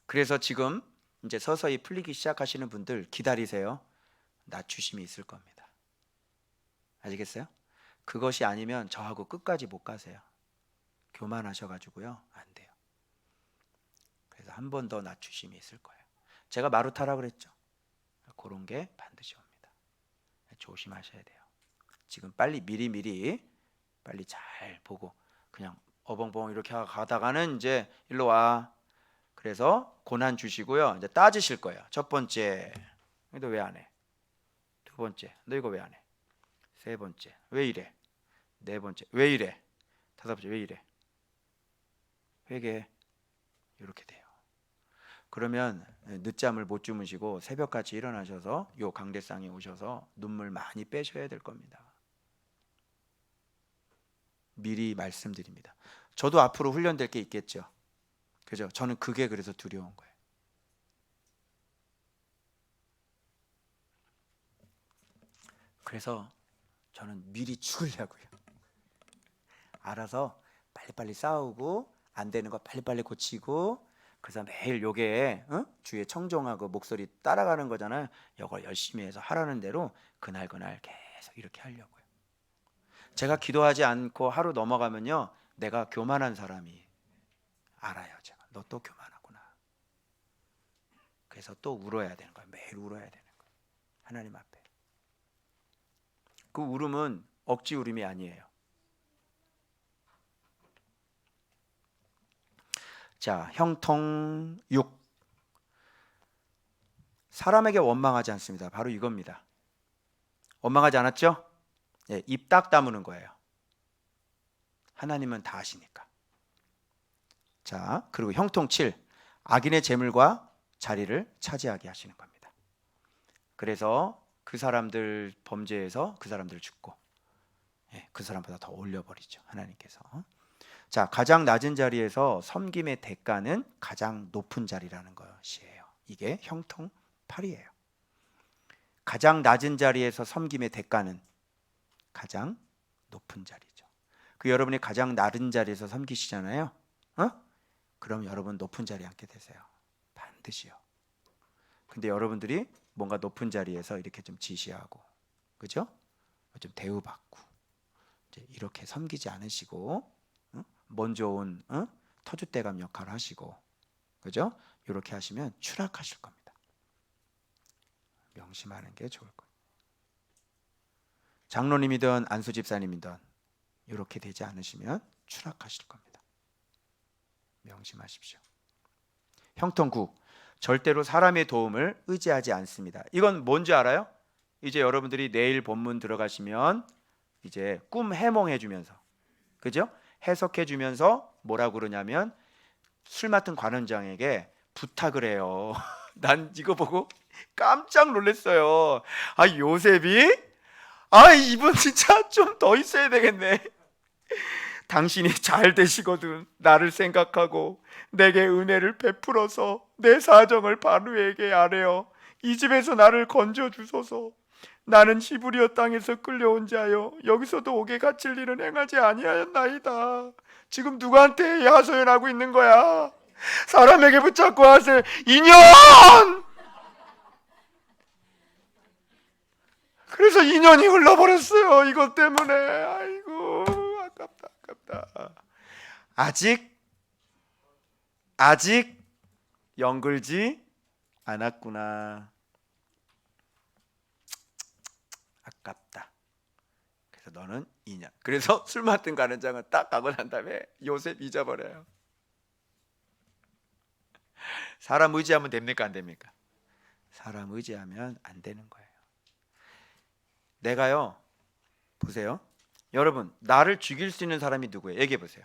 그래서 지금 이제 서서히 풀리기 시작하시는 분들 기다리세요. 낮추심이 있을 겁니다. 아시겠어요? 그것이 아니면 저하고 끝까지 못 가세요. 교만하셔가지고요, 안 돼요. 그래서 한 번 더 낮추심이 있을 거예요. 제가 마루타라 그랬죠. 그런 게 반드시 옵니다. 조심하셔야 돼요. 지금 빨리 미리 빨리 잘 보고 그냥 어벙벙 이렇게 가다가는 이제 일로 와. 그래서 고난 주시고요. 이제 따지실 거예요. 첫 번째, 너 왜 안 해? 두 번째, 너 이거 왜 안 해? 세 번째, 왜 이래? 네 번째, 왜 이래? 다섯 번째, 왜 이래? 회개해. 이렇게 돼요. 그러면 늦잠을 못 주무시고 새벽같이 일어나셔서 요 강대상에 오셔서 눈물 많이 빼셔야 될 겁니다. 미리 말씀드립니다. 저도 앞으로 훈련될 게 있겠죠. 그죠? 저는 그게 그래서 두려운 거예요. 그래서 저는 미리 죽으려고요. 알아서 빨리빨리 싸우고 안 되는 거 빨리빨리 고치고, 그래서 매일 요게 주위에 청종하고 목소리 따라가는 거잖아요. 이걸 열심히 해서 하라는 대로 그날 계속 이렇게 하려고요. 제가 기도하지 않고 하루 넘어가면요, 내가 교만한 사람이 알아요. 제가 너 또 교만하구나. 그래서 또 울어야 되는 거예요. 매일 울어야 되는 거예요. 하나님 앞에. 그 울음은 억지 울음이 아니에요. 자, 형통 6. 사람에게 원망하지 않습니다. 바로 이겁니다. 원망하지 않았죠? 예, 입 딱 다무는 거예요. 하나님은 다 아시니까. 자, 그리고 형통 7. 악인의 재물과 자리를 차지하게 하시는 겁니다. 그래서 그 사람들 범죄에서 그 사람들 죽고, 예, 그 사람보다 더 올려버리죠. 하나님께서. 자, 가장 낮은 자리에서 섬김의 대가는 가장 높은 자리라는 것이에요. 이게 형통 8이에요. 가장 낮은 자리에서 섬김의 대가는 가장 높은 자리죠. 그 여러분이 가장 낮은 자리에서 섬기시잖아요. 그럼 여러분 높은 자리에 앉게 되세요. 반드시요. 근데 여러분들이 뭔가 높은 자리에서 이렇게 좀 지시하고, 그죠? 좀 대우받고 이제 이렇게 섬기지 않으시고, 먼저 온 터줏대감 역할을 하시고, 그죠? 이렇게 하시면 추락하실 겁니다. 명심하는 게 좋을 거예요. 장로님이든 안수 집사님이든 이렇게 되지 않으시면 추락하실 겁니다. 명심하십시오. 형통 9. 절대로 사람의 도움을 의지하지 않습니다. 이건 뭔지 알아요? 이제 여러분들이 내일 본문 들어가시면 이제 꿈 해몽해 주면서, 그죠? 해석해 주면서 뭐라고 그러냐면 술 맡은 관원장에게 부탁을 해요. 난 이거 보고 깜짝 놀랐어요. 아, 요셉이? 아, 이분 진짜 좀 더 있어야 되겠네. 당신이 잘 되시거든 나를 생각하고 내게 은혜를 베풀어서 내 사정을 바로에게 아뢰어 이 집에서 나를 건져 주소서. 나는 히브리어 땅에서 끌려온 자여 여기서도 옥에 갇힐 일은 행하지 아니하였나이다. 지금 누구한테 하소연하고 있는 거야? 사람에게 붙잡고 하세요. 인연! 그래서 인연이 흘러버렸어요. 이것 때문에. 아이고, 아깝다. 아직 연글지 않았구나. 아깝다. 그래서 너는 인연. 그래서 술 맡은 관원장은 딱 가고 난 다음에 요셉 잊어버려요. 사람 의지하면 됩니까 안 됩니까? 사람 의지하면 안 되는 거예요. 내가요, 보세요. 여러분, 나를 죽일 수 있는 사람이 누구예요? 얘기해 보세요.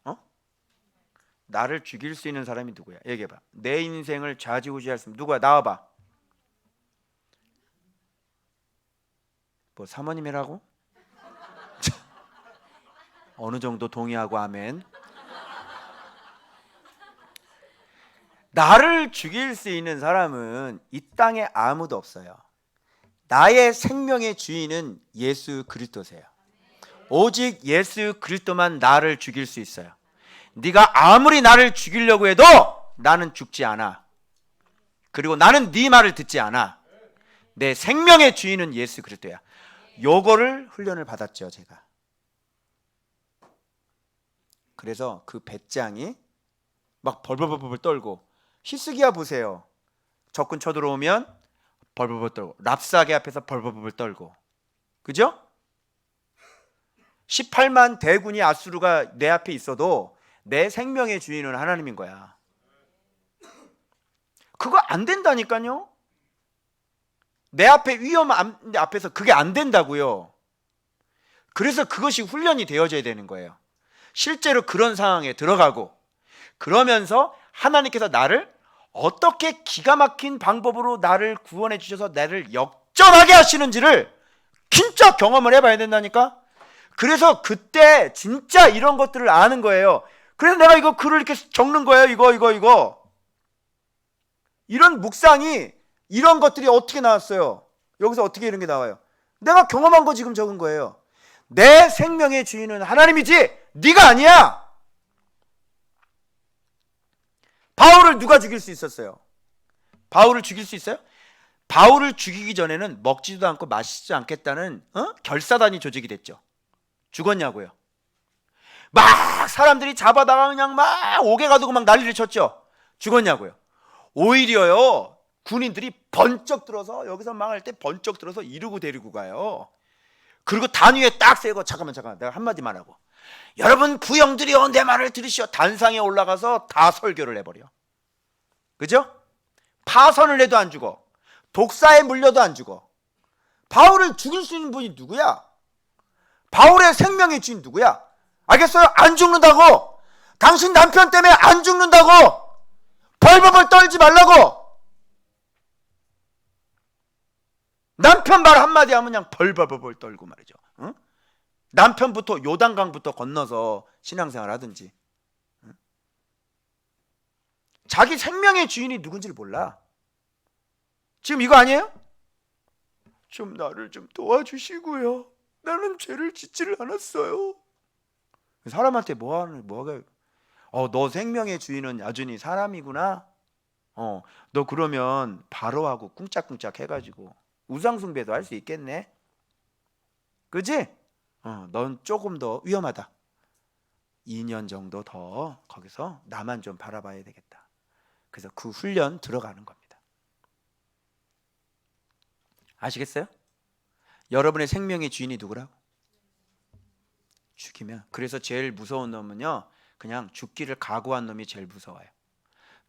어? 나를 죽일 수 있는 사람이 누구야? 얘기해 봐. 내 인생을 좌지우지할 수 있는 누구야? 나와 봐. 뭐 사모님이라고? 어느 정도 동의하고 아멘. 나를 죽일 수 있는 사람은 이 땅에 아무도 없어요. 나의 생명의 주인은 예수 그리스도세요. 오직 예수 그리스도만 나를 죽일 수 있어요. 네가 아무리 나를 죽이려고 해도 나는 죽지 않아. 그리고 나는 네 말을 듣지 않아. 내 생명의 주인은 예수 그리스도야. 요거를 훈련을 받았죠, 제가. 그래서 그 배짱이 막 벌벌벌벌 떨고, 히스기야 보세요. 적군 쳐들어오면 벌벌벌 떨고, 랍사게 앞에서 벌벌벌 떨고, 그죠? 18만 대군이 아수르가 내 앞에 있어도 내 생명의 주인은 하나님인 거야. 그거 안 된다니까요. 내 앞에 위험 앞에서 그게 안 된다고요. 그래서 그것이 훈련이 되어져야 되는 거예요. 실제로 그런 상황에 들어가고, 그러면서 하나님께서 나를 어떻게 기가 막힌 방법으로 나를 구원해 주셔서 나를 역전하게 하시는지를 진짜 경험을 해봐야 된다니까. 그래서 그때 진짜 이런 것들을 아는 거예요. 그래서 내가 이거 글을 이렇게 적는 거예요. 이거 이런 묵상이, 이런 것들이 어떻게 나왔어요? 여기서 어떻게 이런 게 나와요? 내가 경험한 거 지금 적은 거예요. 내 생명의 주인은 하나님이지 네가 아니야. 바울을 누가 죽일 수 있었어요? 바울을 죽일 수 있어요? 바울을 죽이기 전에는 먹지도 않고 마시지도 않겠다는 결사단이 조직이 됐죠. 죽었냐고요? 막 사람들이 잡아다가 그냥 막 옥에 가두고 막 난리를 쳤죠. 죽었냐고요? 오히려요, 군인들이 번쩍 들어서, 여기서 망할 때 번쩍 들어서 이르고 데리고 가요. 그리고 단위에 딱 세고, 잠깐만 내가 한마디만 하고, 여러분 부영들이여 내 말을 들으시오. 단상에 올라가서 다 설교를 해버려. 그죠? 파선을 해도 안 죽어. 독사에 물려도 안 죽어. 바울을 죽일 수 있는 분이 누구야? 바울의 생명의 주인 누구야? 알겠어요? 안 죽는다고. 당신 남편 때문에 안 죽는다고. 벌벌벌 떨지 말라고. 남편 말 한마디 하면 그냥 벌벌벌 떨고 말이죠. 응? 남편부터 요단강부터 건너서 신앙생활 하든지. 응? 자기 생명의 주인이 누군지를 몰라. 지금 이거 아니에요? 좀 나를 좀 도와주시고요. 나는 죄를 짓지를 않았어요. 사람한테 뭐가 너 생명의 주인은 여전히 사람이구나. 너 그러면 바로하고 꿍짝꿍짝 해가지고 우상숭배도 할 수 있겠네. 그지? 넌 조금 더 위험하다. 2년 정도 더 거기서 나만 좀 바라봐야 되겠다. 그래서 그 훈련 들어가는 겁니다. 아시겠어요? 여러분의 생명의 주인이 누구라고? 죽이면. 그래서 제일 무서운 놈은요, 그냥 죽기를 각오한 놈이 제일 무서워요.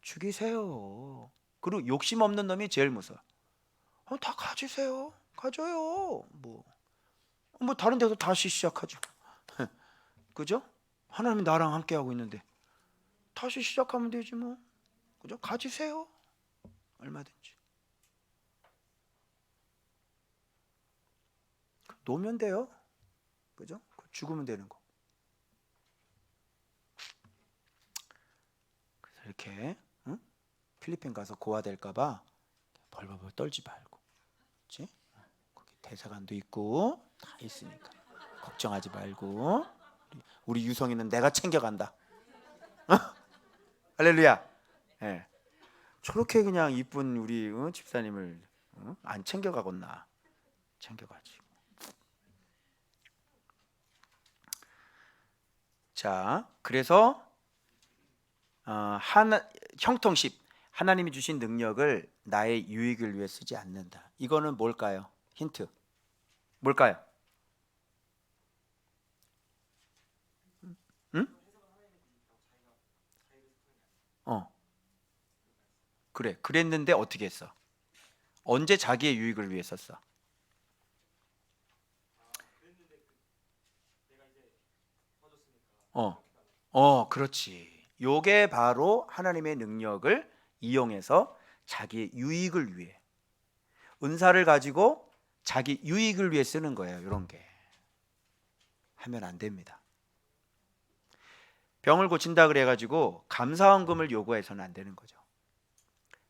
죽이세요. 그리고 욕심 없는 놈이 제일 무서워. 다 가지세요. 가져요. 뭐 다른 데서 다시 시작하죠. 그죠? 하나님이 나랑 함께 하고 있는데 다시 시작하면 되지 뭐. 그죠? 가지세요. 얼마든지. 놓으면 돼요. 그죠? 죽으면 되는 거. 그래서 이렇게 필리핀 가서 고아될까봐 벌벌벌 떨지 말고, 그렇지? 거기 대사관도 있고 다 있으니까 걱정하지 말고, 우리 유성이는 내가 챙겨간다. 할렐루야. 네. 저렇게 그냥 이쁜 우리 집사님을 안 챙겨가겠나? 챙겨가지. 자, 그래서 형통십, 하나님이 주신 능력을 나의 유익을 위해 쓰지 않는다. 이거는 뭘까요? 힌트. 뭘까요? 응? 어, 그래. 그랬는데 어떻게 했어? 언제 자기의 유익을 위해 썼어? 그렇지. 요게 바로 하나님의 능력을 이용해서 자기의 유익을 위해, 은사를 가지고 자기 유익을 위해 쓰는 거예요. 이런 게 하면 안 됩니다. 병을 고친다 그래가지고 감사원금을 요구해서는 안 되는 거죠.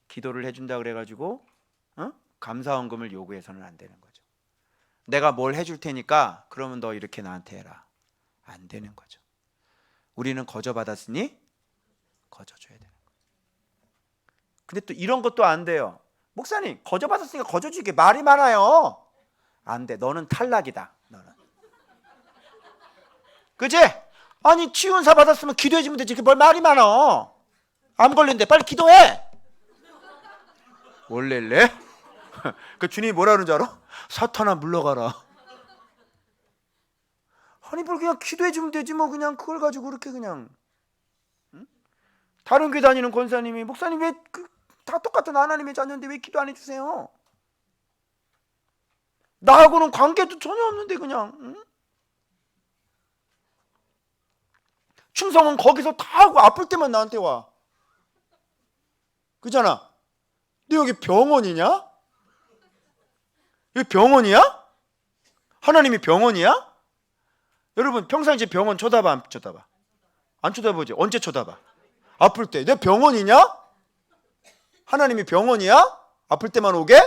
기도를 해준다 그래가지고 감사원금을 요구해서는 안 되는 거죠. 내가 뭘 해줄 테니까 그러면 너 이렇게 나한테 해라. 안 되는 거죠. 우리는 거저 받았으니 거저 줘야 되는 거예요. 근데 또 이런 것도 안 돼요. 목사님, 거저 받았으니까 거저 주게 말이 많아요. 안 돼. 너는 탈락이다. 너는. 그치? 아니 치유은사 받았으면 기도해주면 되지. 뭘 말이 많어. 암 걸린데 빨리 기도해. 원래래? 그 주님이 뭐라 그러는 줄 알아? 사탄아 물러가라. 아니 뭘 그냥 기도해주면 되지 뭐 그냥 그걸 가지고 그렇게 그냥. 응? 다른 교회 다니는 권사님이 목사님 왜 다 똑같은 하나님의 자녀인데 왜 기도 안 해주세요? 나하고는 관계도 전혀 없는데 그냥. 응? 충성은 거기서 다 하고 아플 때만 나한테 와. 그잖아. 근데 여기 병원이냐? 여기 병원이야? 하나님이 병원이야? 여러분 평상시에 병원 쳐다봐 안 쳐다봐? 안 쳐다보지? 언제 쳐다봐? 아플 때. 내 병원이냐? 하나님이 병원이야? 아플 때만 오게?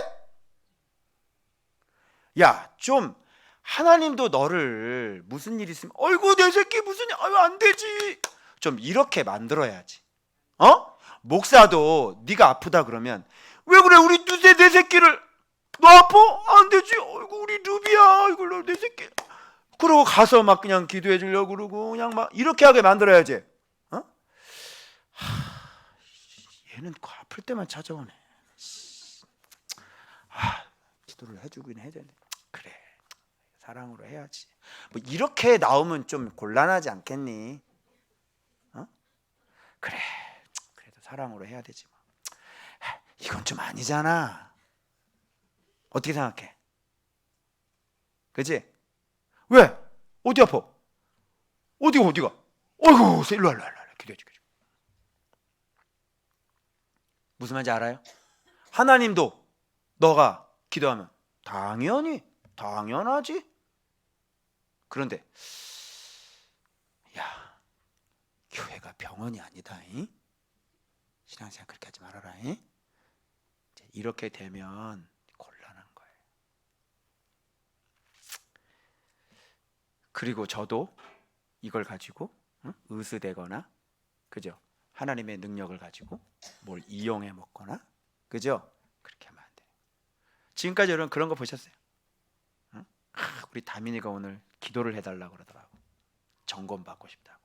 야, 좀 하나님도 너를 무슨 일 있으면 어이구 내 새끼 무슨 일 아유 안 되지. 좀 이렇게 만들어야지. 목사도 네가 아프다 그러면 왜 그래 우리 내 새끼를 너 아파? 안 되지. 어이구 우리 루비야 이걸로 내 새끼. 그러고 가서 막 그냥 기도해 주려고 그러고 그냥 막 이렇게 하게 만들어야지. 얘는 아플 때만 찾아오네. 기도를 해주긴 해야 되네. 그래 사랑으로 해야지. 뭐 이렇게 나오면 좀 곤란하지 않겠니? 그래 그래도 사랑으로 해야 되지 뭐. 이건 좀 아니잖아. 어떻게 생각해? 그치? 왜? 어디 아파? 어디가? 어이구 일로 와 기도해 주게. 무슨 말인지 알아요? 하나님도 너가 기도하면 당연하지. 그런데 야 교회가 병원이 아니다. 신앙생활 그렇게 하지 말아라. 이렇게 되면 곤란한 거예요. 그리고 저도 이걸 가지고 의스대거나 그죠? 하나님의 능력을 가지고 뭘 이용해 먹거나 그죠? 그렇게 하면 안 돼요. 지금까지 여러분 그런 거 보셨어요? 우리 다민이가 오늘 기도를 해달라고 그러더라고. 점검 받고 싶다고.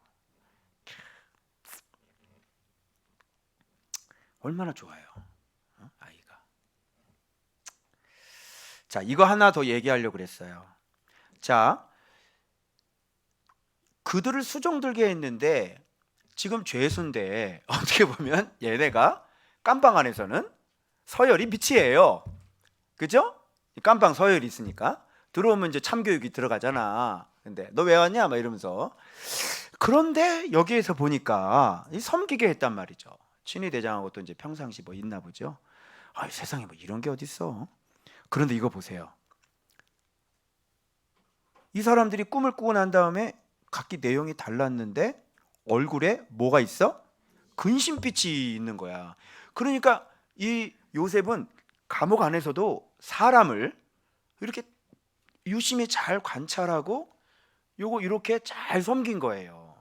얼마나 좋아요, 아이가. 자, 이거 하나 더 얘기하려고 그랬어요. 자, 그들을 수종들게 했는데 지금 죄수인데 어떻게 보면 얘네가 깜방 안에서는 서열이 밑이에요. 그죠? 깜방 서열이 있으니까 들어오면 이제 참교육이 들어가잖아. 근데 너 왜 왔냐? 막 이러면서. 그런데 여기에서 보니까 섬기게 했단 말이죠. 친위대장하고 또 이제 평상시 뭐 있나 보죠. 세상에 뭐 이런 게 어딨어. 그런데 이거 보세요. 이 사람들이 꿈을 꾸고 난 다음에 각기 내용이 달랐는데 얼굴에 뭐가 있어? 근심빛이 있는 거야. 그러니까 이 요셉은 감옥 안에서도 사람을 이렇게 유심히 잘 관찰하고 요거 이렇게 잘 섬긴 거예요.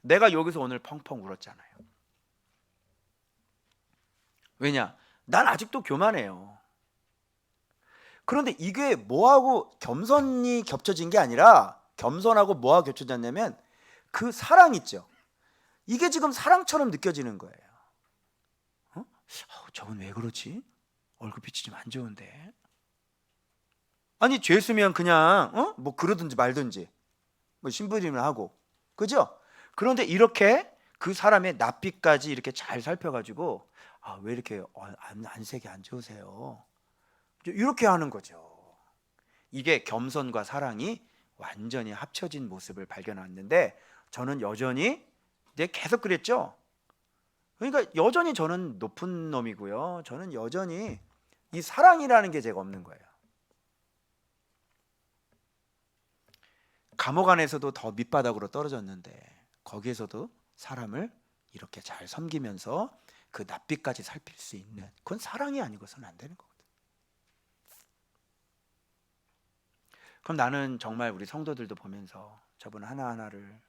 내가 여기서 오늘 펑펑 울었잖아요. 왜냐? 난 아직도 교만해요. 그런데 이게 뭐하고 겸손이 겹쳐진 게 아니라 겸손하고 뭐하고 겹쳐졌냐면 그 사랑 있죠. 이게 지금 사랑처럼 느껴지는 거예요. 저건 왜 그러지? 얼굴빛이 좀 안 좋은데. 아니 죄수면 그냥 뭐 그러든지 말든지 뭐 신부님을 하고 그죠? 그런데 이렇게 그 사람의 낯빛까지 이렇게 잘 살펴가지고 왜 이렇게 안색이 안 좋으세요? 이렇게 하는 거죠. 이게 겸손과 사랑이 완전히 합쳐진 모습을 발견했는데 저는 여전히 계속 그랬죠. 그러니까 여전히 저는 높은 놈이고요. 저는 여전히 이 사랑이라는 게 제가 없는 거예요. 감옥 안에서도 더 밑바닥으로 떨어졌는데 거기에서도 사람을 이렇게 잘 섬기면서 그 낯빛까지 살필 수 있는, 그건 사랑이 아니고서는 안 되는 거거든요. 그럼 나는 정말 우리 성도들도 보면서 저분 하나하나를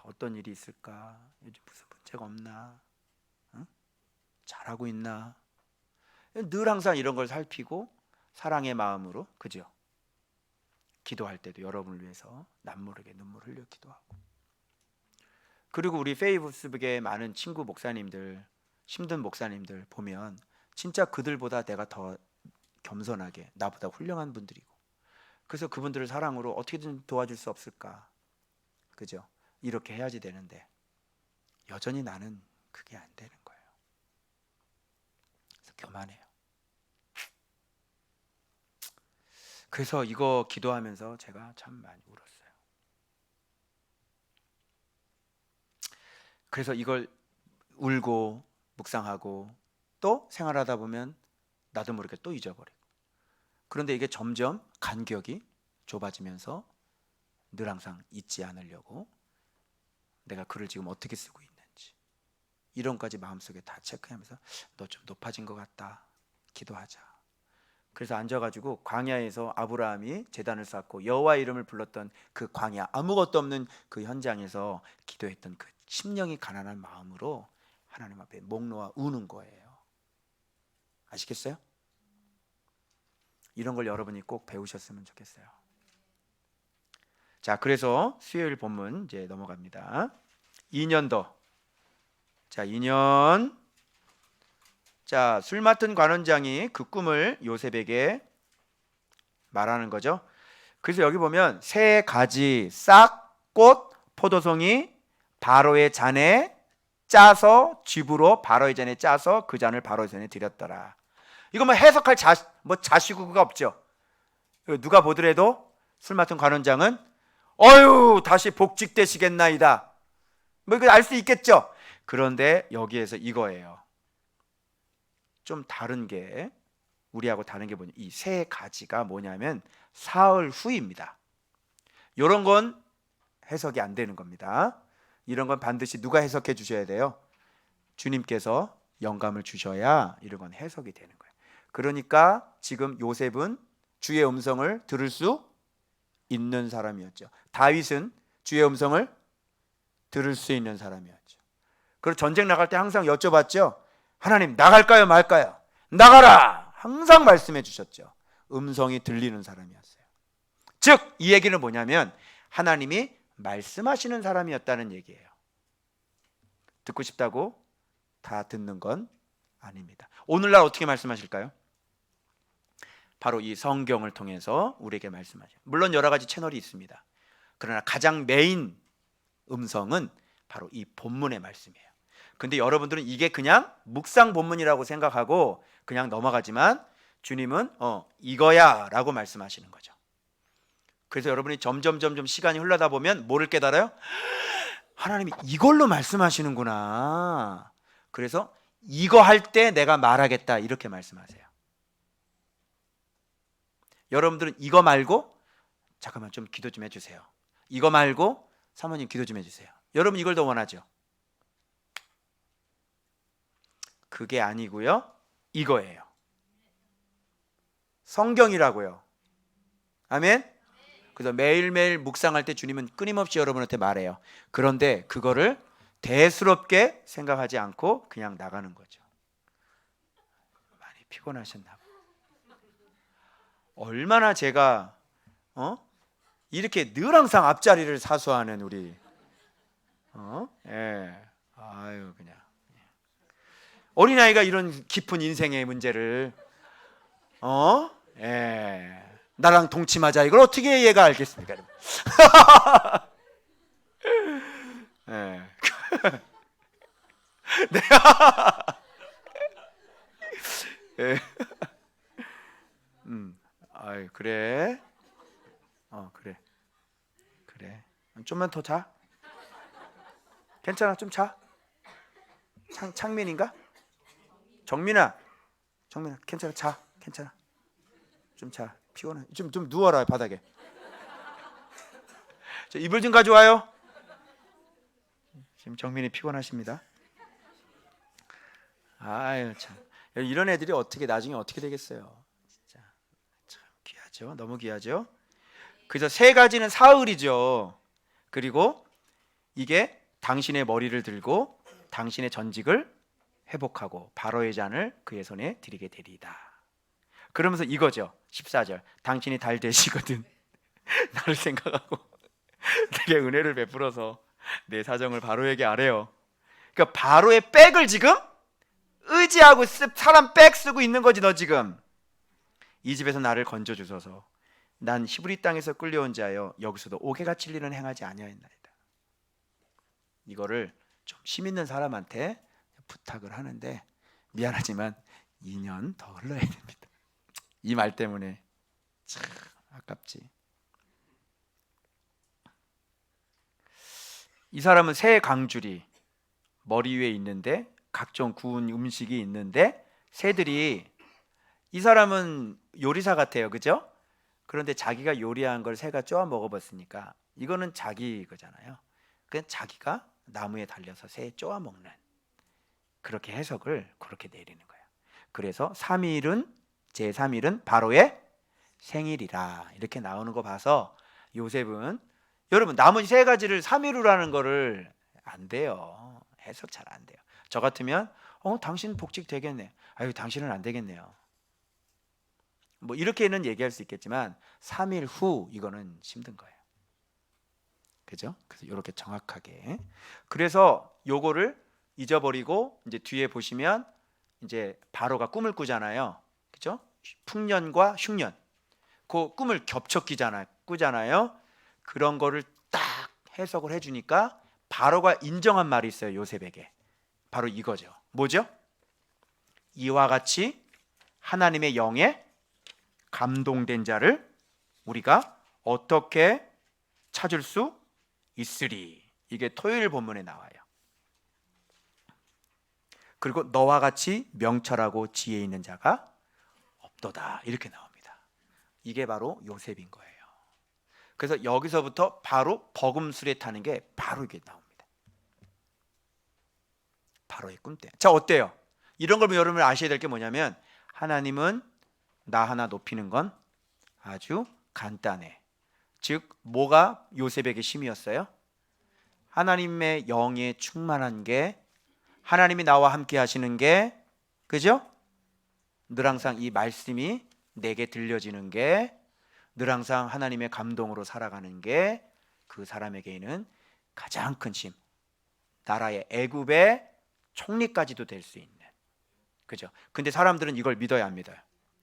어떤 일이 있을까? 요즘 무슨 문제가 없나? 잘하고 있나? 늘 항상 이런 걸 살피고 사랑의 마음으로, 그죠? 기도할 때도 여러분을 위해서 남모르게 눈물 흘려 기도하고. 그리고 우리 페이스북에 많은 친구 목사님들, 힘든 목사님들 보면 진짜 그들보다 내가 더 겸손하게, 나보다 훌륭한 분들이고, 그래서 그분들을 사랑으로 어떻게든 도와줄 수 없을까? 그죠? 이렇게 해야지 되는데 여전히 나는 그게 안 되는 거예요. 그래서 교만해요. 그래서 이거 기도하면서 제가 참 많이 울었어요. 그래서 이걸 울고 묵상하고 또 생활하다 보면 나도 모르게 또 잊어버리고, 그런데 이게 점점 간격이 좁아지면서 늘 항상 잊지 않으려고 내가 글을 지금 어떻게 쓰고 있는지 이런 것까지 마음속에 다 체크하면서 너 좀 높아진 것 같다, 기도하자. 그래서 앉아가지고 광야에서 아브라함이 제단을 쌓고 여호와 이름을 불렀던 그 광야, 아무것도 없는 그 현장에서 기도했던 그 심령이 가난한 마음으로 하나님 앞에 목 놓아 우는 거예요. 아시겠어요? 이런 걸 여러분이 꼭 배우셨으면 좋겠어요. 자, 그래서 수요일 본문 이제 넘어갑니다. 2년 더. 자, 2년. 자, 술 맡은 관원장이 그 꿈을 요셉에게 말하는 거죠. 그래서 여기 보면 새 가지, 싹, 꽃, 포도송이 바로의 잔에 짜서 쥐부로 바로의 잔에 짜서 그 잔을 바로의 잔에 드렸더라. 이거 뭐 해석할 자시구가 없죠. 누가 보더라도 술 맡은 관원장은 다시 복직되시겠나이다, 뭐 이거 알 수 있겠죠. 그런데 여기에서 이거예요. 좀 다른 게, 우리하고 다른 게 뭐냐, 이 세 가지가 뭐냐면 사흘 후입니다. 이런 건 해석이 안 되는 겁니다. 이런 건 반드시 누가 해석해 주셔야 돼요? 주님께서 영감을 주셔야 이런 건 해석이 되는 거예요. 그러니까 지금 요셉은 주의 음성을 들을 수 있는 사람이었죠. 다윗은 주의 음성을 들을 수 있는 사람이었죠. 그리고 전쟁 나갈 때 항상 여쭤봤죠. 하나님, 나갈까요 말까요? 나가라! 항상 말씀해 주셨죠. 음성이 들리는 사람이었어요. 즉 이 얘기는 뭐냐면 하나님이 말씀하시는 사람이었다는 얘기예요. 듣고 싶다고 다 듣는 건 아닙니다. 오늘날 어떻게 말씀하실까요? 바로 이 성경을 통해서 우리에게 말씀하셔요. 물론 여러 가지 채널이 있습니다. 그러나 가장 메인 음성은 바로 이 본문의 말씀이에요. 근데 여러분들은 이게 그냥 묵상 본문이라고 생각하고 그냥 넘어가지만 주님은 이거야 라고 말씀하시는 거죠. 그래서 여러분이 점점 시간이 흘러다 보면 뭐를 깨달아요? 하나님이 이걸로 말씀하시는구나. 그래서 이거 할 때 내가 말하겠다, 이렇게 말씀하세요. 여러분들은 이거 말고 잠깐만 좀 기도 좀 해주세요. 이거 말고 사모님 기도 좀 해주세요. 여러분 이걸 더 원하죠? 그게 아니고요, 이거예요. 성경이라고요. 아멘? 그래서 매일매일 묵상할 때 주님은 끊임없이 여러분한테 말해요. 그런데 그거를 대수롭게 생각하지 않고 그냥 나가는 거죠. 많이 피곤하셨나 봐요. 얼마나 제가 이렇게 늘 항상 앞자리를 사수하는 우리 아유, 그냥 어린아이가 이런 깊은 인생의 문제를 나랑 동침하자, 이걸 어떻게 얘가 알겠습니까? 예. 아이 그래. 그래. 그래. 좀만 더 자. 괜찮아. 좀 자. 창민인가? 정민아. 정민아 괜찮아. 자. 괜찮아. 좀 자. 피곤해. 좀 누워라 바닥에. 저 이불 좀 가져와요. 지금 정민이 피곤하십니다. 아유 참. 이런 애들이 어떻게 나중에 어떻게 되겠어요. 진짜 참 귀하죠. 너무 귀하죠. 그래서 세 가지는 사흘이죠. 그리고 이게 당신의 머리를 들고 당신의 전직을 회복하고 바로의 잔을 그의 손에 드리게 되리이다. 그러면서 이거죠. 14절. 당신이 달 되시거든 나를 생각하고 내게 은혜를 베풀어서 내 사정을 바로에게 아뢰어. 그러니까 바로의 백을 지금 의지하고 사람 백 쓰고 있는 거지. 너 지금 이 집에서 나를 건져 주소서. 난 히브리 땅에서 끌려온 자여 여기서도 옥에가 칠리는 행하지 아니하였나이다. 이거를 좀 힘 있는 사람한테 부탁을 하는데 미안하지만 2년 더 흘러야 됩니다. 이 말 때문에 참 아깝지. 이 사람은 새 강줄이 머리 위에 있는데 각종 구운 음식이 있는데 새들이, 이 사람은 요리사 같아요. 그죠? 그런데 자기가 요리한 걸 새가 쪼아 먹어봤으니까 이거는 자기 거잖아요. 그냥 자기가 나무에 달려서 새에 쪼아 먹는, 그렇게 해석을 그렇게 내리는 거예요. 그래서 3일은 제3일은 바로의 생일이라 이렇게 나오는 거 봐서 요셉은, 여러분 나머지 세 가지를 3일로 하는 거를 안 돼요. 해석 잘 안 돼요. 저 같으면 당신 복직 되겠네. 아유 당신은 안 되겠네요. 뭐 이렇게는 얘기할 수 있겠지만 3일 후 이거는 힘든 거예요. 그죠? 그래서 이렇게 정확하게. 그래서 요거를 잊어버리고 이제 뒤에 보시면 이제 바로가 꿈을 꾸잖아요. 그죠? 풍년과 흉년. 그 꿈을 겹쳐 꾸잖아요. 그런 거를 딱 해석을 해주니까 바로가 인정한 말이 있어요. 요셉에게. 바로 이거죠. 뭐죠? 이와 같이 하나님의 영에 감동된 자를 우리가 어떻게 찾을 수 있으리. 이게 토요일 본문에 나와요. 그리고 너와 같이 명철하고 지혜 있는 자가 없도다. 이렇게 나옵니다. 이게 바로 요셉인 거예요. 그래서 여기서부터 바로 버금술에 타는 게 바로 이게 나옵니다. 바로의 꿈때. 자, 어때요? 이런 걸 여러분 아셔야 될 게 뭐냐면, 하나님은 나 하나 높이는 건 아주 간단해. 즉 뭐가 요셉에게 힘이었어요? 하나님의 영에 충만한 게, 하나님이 나와 함께 하시는 게, 그죠? 늘 항상 이 말씀이 내게 들려지는 게, 늘 항상 하나님의 감동으로 살아가는 게 그 사람에게는 가장 큰 힘. 나라의 애굽의 총리까지도 될 수 있는. 그죠? 근데 사람들은 이걸 믿어야 안 믿어요?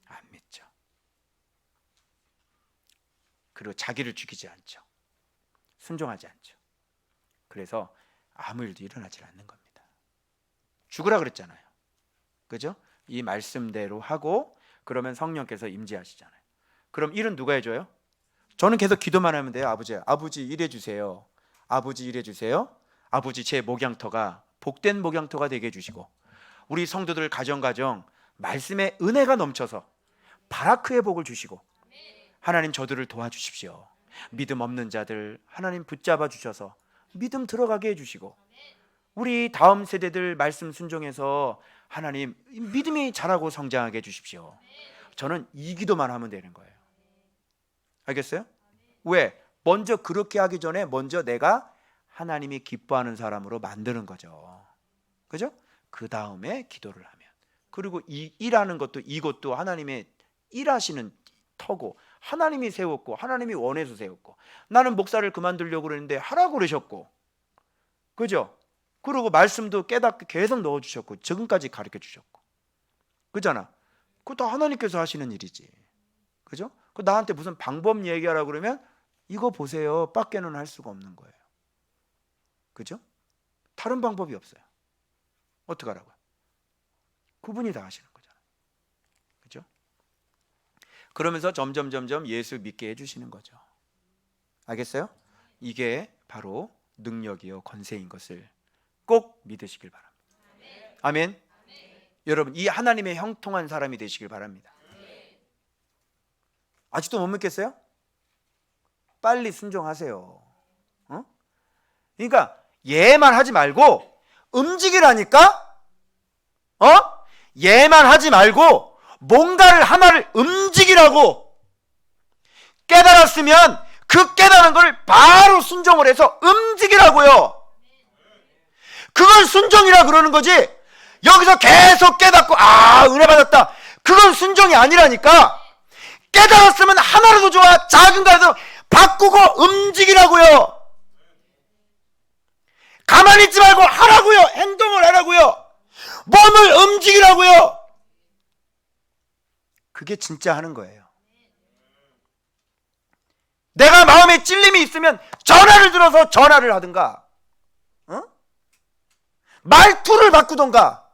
안 믿죠. 그리고 자기를 죽이지 않죠. 순종하지 않죠. 그래서 아무 일도 일어나질 않는 겁니다. 죽으라 그랬잖아요. 그죠? 이 말씀대로 하고 그러면 성령께서 임재하시잖아요. 그럼 일은 누가 해줘요? 저는 계속 기도만 하면 돼요. 아버지 일해 주세요. 아버지 일해 주세요. 아버지 제 목양터가 복된 목양터가 되게 해주시고, 우리 성도들 가정 말씀의 은혜가 넘쳐서 바라크의 복을 주시고, 하나님 저들을 도와주십시오. 믿음 없는 자들 하나님 붙잡아 주셔서 믿음 들어가게 해주시고, 우리 다음 세대들 말씀 순종해서 하나님 믿음이 자라고 성장하게 해주십시오. 저는 이 기도만 하면 되는 거예요. 알겠어요? 왜? 먼저 그렇게 하기 전에 먼저 내가 하나님이 기뻐하는 사람으로 만드는 거죠. 그죠? 그 다음에 기도를 하면. 그리고 이 일하는 것도, 이것도 하나님의 일하시는 터고, 하나님이 세웠고 하나님이 원해서 세웠고, 나는 목사를 그만두려고 그랬는데 하라고 그러셨고, 그죠? 그리고 말씀도 깨닫게 계속 넣어주셨고 지금까지 가르쳐 주셨고, 그잖아. 그거 다 하나님께서 하시는 일이지. 그죠? 그 나한테 무슨 방법 얘기하라 그러면 이거 보세요 밖에는 할 수가 없는 거예요. 그죠? 다른 방법이 없어요. 어떡하라고요? 그분이 다 하시는 거잖아요. 그죠? 그러면서 점점 예수 믿게 해주시는 거죠. 알겠어요? 이게 바로 능력이요 권세인 것을 꼭 믿으시길 바랍니다. 아멘. 여러분, 이 하나님의 형통한 사람이 되시길 바랍니다. 아직도 못 믿겠어요? 빨리 순종하세요. 그러니까 예만 하지 말고 움직이라니까? 예만 하지 말고 뭔가를 하나를 움직이라고. 깨달았으면 그 깨달은 걸 바로 순종을 해서 움직이라고요. 그걸 순종이라 그러는 거지. 여기서 계속 깨닫고 은혜 받았다, 그건 순종이 아니라니까. 깨달았으면 하나라도 좋아, 작은 거라도 바꾸고 움직이라고요. 가만히 있지 말고 하라고요. 행동을 하라고요. 몸을 움직이라고요. 그게 진짜 하는 거예요. 내가 마음에 찔림이 있으면 전화를 들어서 전화를 하든가, 말투를 바꾸던가,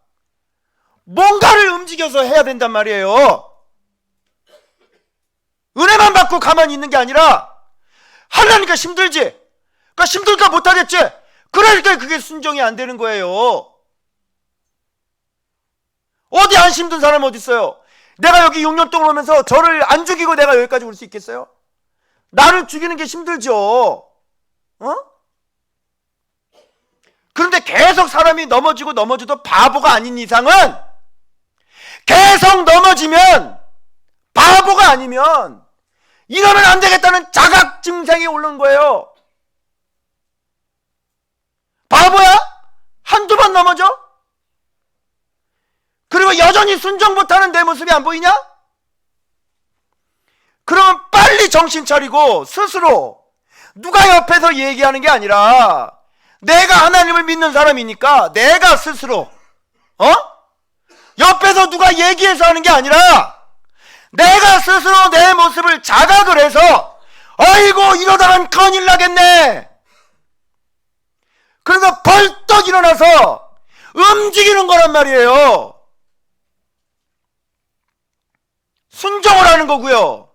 뭔가를 움직여서 해야 된단 말이에요. 은혜만 받고 가만히 있는 게 아니라 하려니까 힘들지. 그러니까 힘들까 못하겠지. 그러니까 그게 순종이 안 되는 거예요. 어디 안 힘든 사람 어디 있어요? 내가 여기 6년 동안 오면서 저를 안 죽이고 내가 여기까지 올 수 있겠어요? 나를 죽이는 게 힘들죠. 그런데 계속 사람이 넘어져도 바보가 아닌 이상은, 계속 넘어지면 바보가 아니면 이러면 안 되겠다는 자각 증상이 오는 거예요. 바보야? 한두 번 넘어져? 그리고 여전히 순종 못하는 내 모습이 안 보이냐? 그러면 빨리 정신 차리고 스스로, 누가 옆에서 얘기하는 게 아니라 내가 하나님을 믿는 사람이니까 내가 스스로, 옆에서 누가 얘기해서 하는 게 아니라 내가 스스로 내 모습을 자각을 해서, 아이고 이러다간 큰일 나겠네. 그래서 벌떡 일어나서 움직이는 거란 말이에요. 순종을 하는 거고요.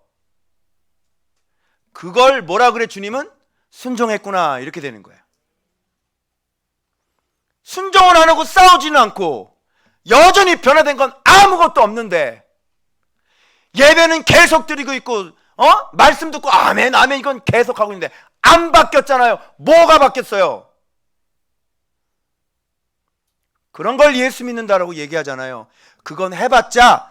그걸 뭐라 그래 주님은? 순종했구나, 이렇게 되는 거예요. 순종을 안 하고 싸우지는 않고 여전히 변화된 건 아무것도 없는데, 예배는 계속 드리고 있고 말씀 듣고 아멘 아멘 이건 계속 하고 있는데 안 바뀌었잖아요. 뭐가 바뀌었어요? 그런 걸 예수 믿는다라고 얘기하잖아요. 그건 해봤자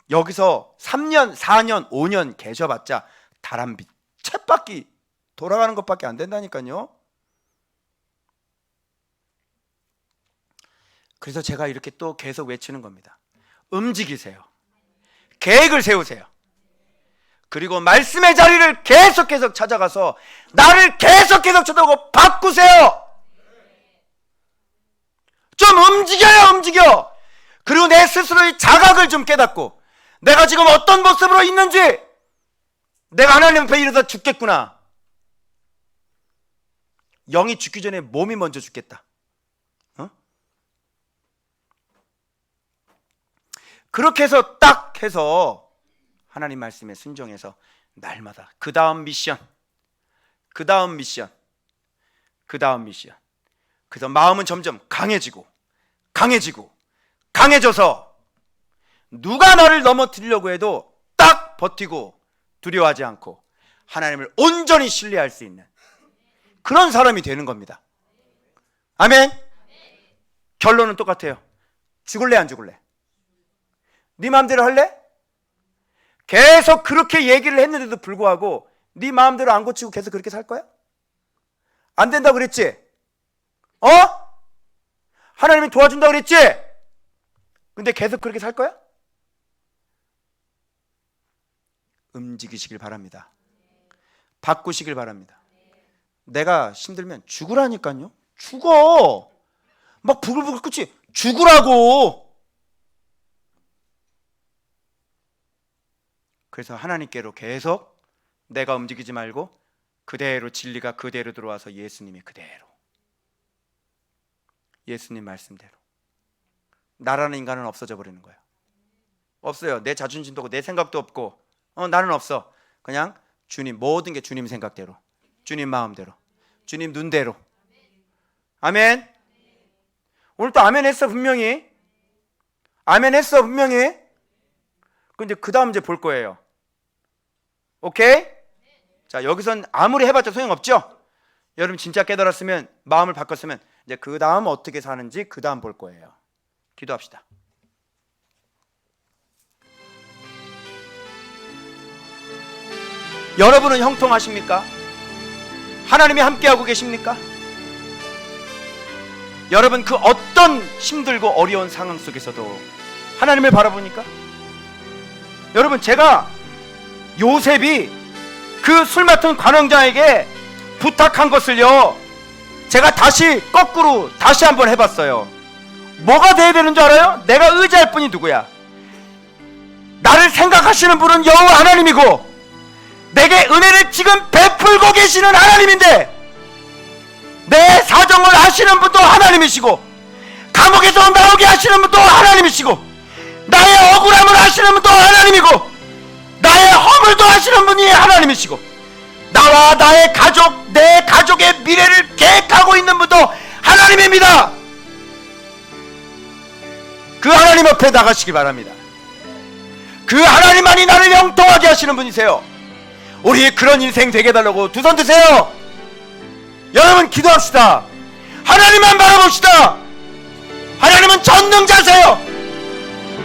여기서 3년 4년 5년 계셔봤자 다람쥐 쳇바퀴 돌아가는 것밖에 안 된다니까요. 그래서 제가 이렇게 또 계속 외치는 겁니다. 움직이세요. 계획을 세우세요. 그리고 말씀의 자리를 계속 찾아가서 나를 계속 쳐다보고 바꾸세요. 좀 움직여. 그리고 내 스스로의 자각을 좀 깨닫고, 내가 지금 어떤 모습으로 있는지, 내가 하나님 앞에 이르다 죽겠구나. 영이 죽기 전에 몸이 먼저 죽겠다. 그렇게 해서 딱 해서 하나님 말씀에 순종해서 날마다 그 다음 미션, 그래서 마음은 점점 강해져서 누가 나를 넘어뜨리려고 해도 딱 버티고 두려워하지 않고 하나님을 온전히 신뢰할 수 있는 그런 사람이 되는 겁니다. 아멘. 결론은 똑같아요. 죽을래 안 죽을래? 네 마음대로 할래? 계속 그렇게 얘기를 했는데도 불구하고 네 마음대로 안 고치고 계속 그렇게 살 거야? 안 된다고 그랬지? 하나님이 도와준다고 그랬지? 근데 계속 그렇게 살 거야? 움직이시길 바랍니다. 바꾸시길 바랍니다. 내가 힘들면 죽으라니까요. 죽어. 막 부글부글 끓지. 죽으라고. 그래서 하나님께로 계속 내가 움직이지 말고 그대로 진리가 그대로 들어와서 예수님이 그대로 예수님 말씀대로. 나라는 인간은 없어져 버리는 거예요. 없어요. 내 자존심도 없고 내 생각도 없고 나는 없어. 그냥 주님, 모든 게 주님 생각대로, 주님 마음대로, 주님 눈대로. 아멘. 오늘 또 아멘 했어 분명히. 아멘 했어 분명히. 근데 그 다음 이제 볼 거예요. 오케이? 자, 여기선 아무리 해봤자 소용없죠? 여러분 진짜 깨달았으면, 마음을 바꿨으면 이제 그 다음 어떻게 사는지 그 다음 볼 거예요. 기도합시다. 여러분은 형통하십니까? 하나님이 함께하고 계십니까? 여러분 그 어떤 힘들고 어려운 상황 속에서도 하나님을 바라보니까? 여러분 제가 요셉이 그 술 맡은 관원장에게 부탁한 것을요, 제가 다시 거꾸로 다시 한번 해봤어요. 뭐가 돼야 되는 줄 알아요? 내가 의지할 분이 누구야? 나를 생각하시는 분은 여호와 하나님이고 내게 은혜를 지금 베풀고 계시는 하나님인데, 내 사정을 아시는 분도 하나님이시고 감옥에서 나오게 하시는 분도 하나님이시고 나의 억울함을 아시는 분도 하나님이고 나의 허물도 아시는 분이 하나님이시고 나와 나의 가족, 내 가족의 미래를 계획하고 있는 분도 하나님입니다. 그 하나님 앞에 나가시기 바랍니다. 그 하나님만이 나를 형통하게 하시는 분이세요. 우리 그런 인생 되게 해달라고 두 손 드세요. 여러분 기도합시다. 하나님만 바라봅시다. 하나님은 전능자세요.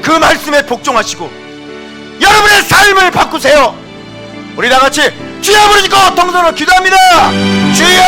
그 말씀에 복종하시고 여러분의 삶을 바꾸세요. 우리 다같이 주여 부르짖고 통성으로 기도합니다. 주여.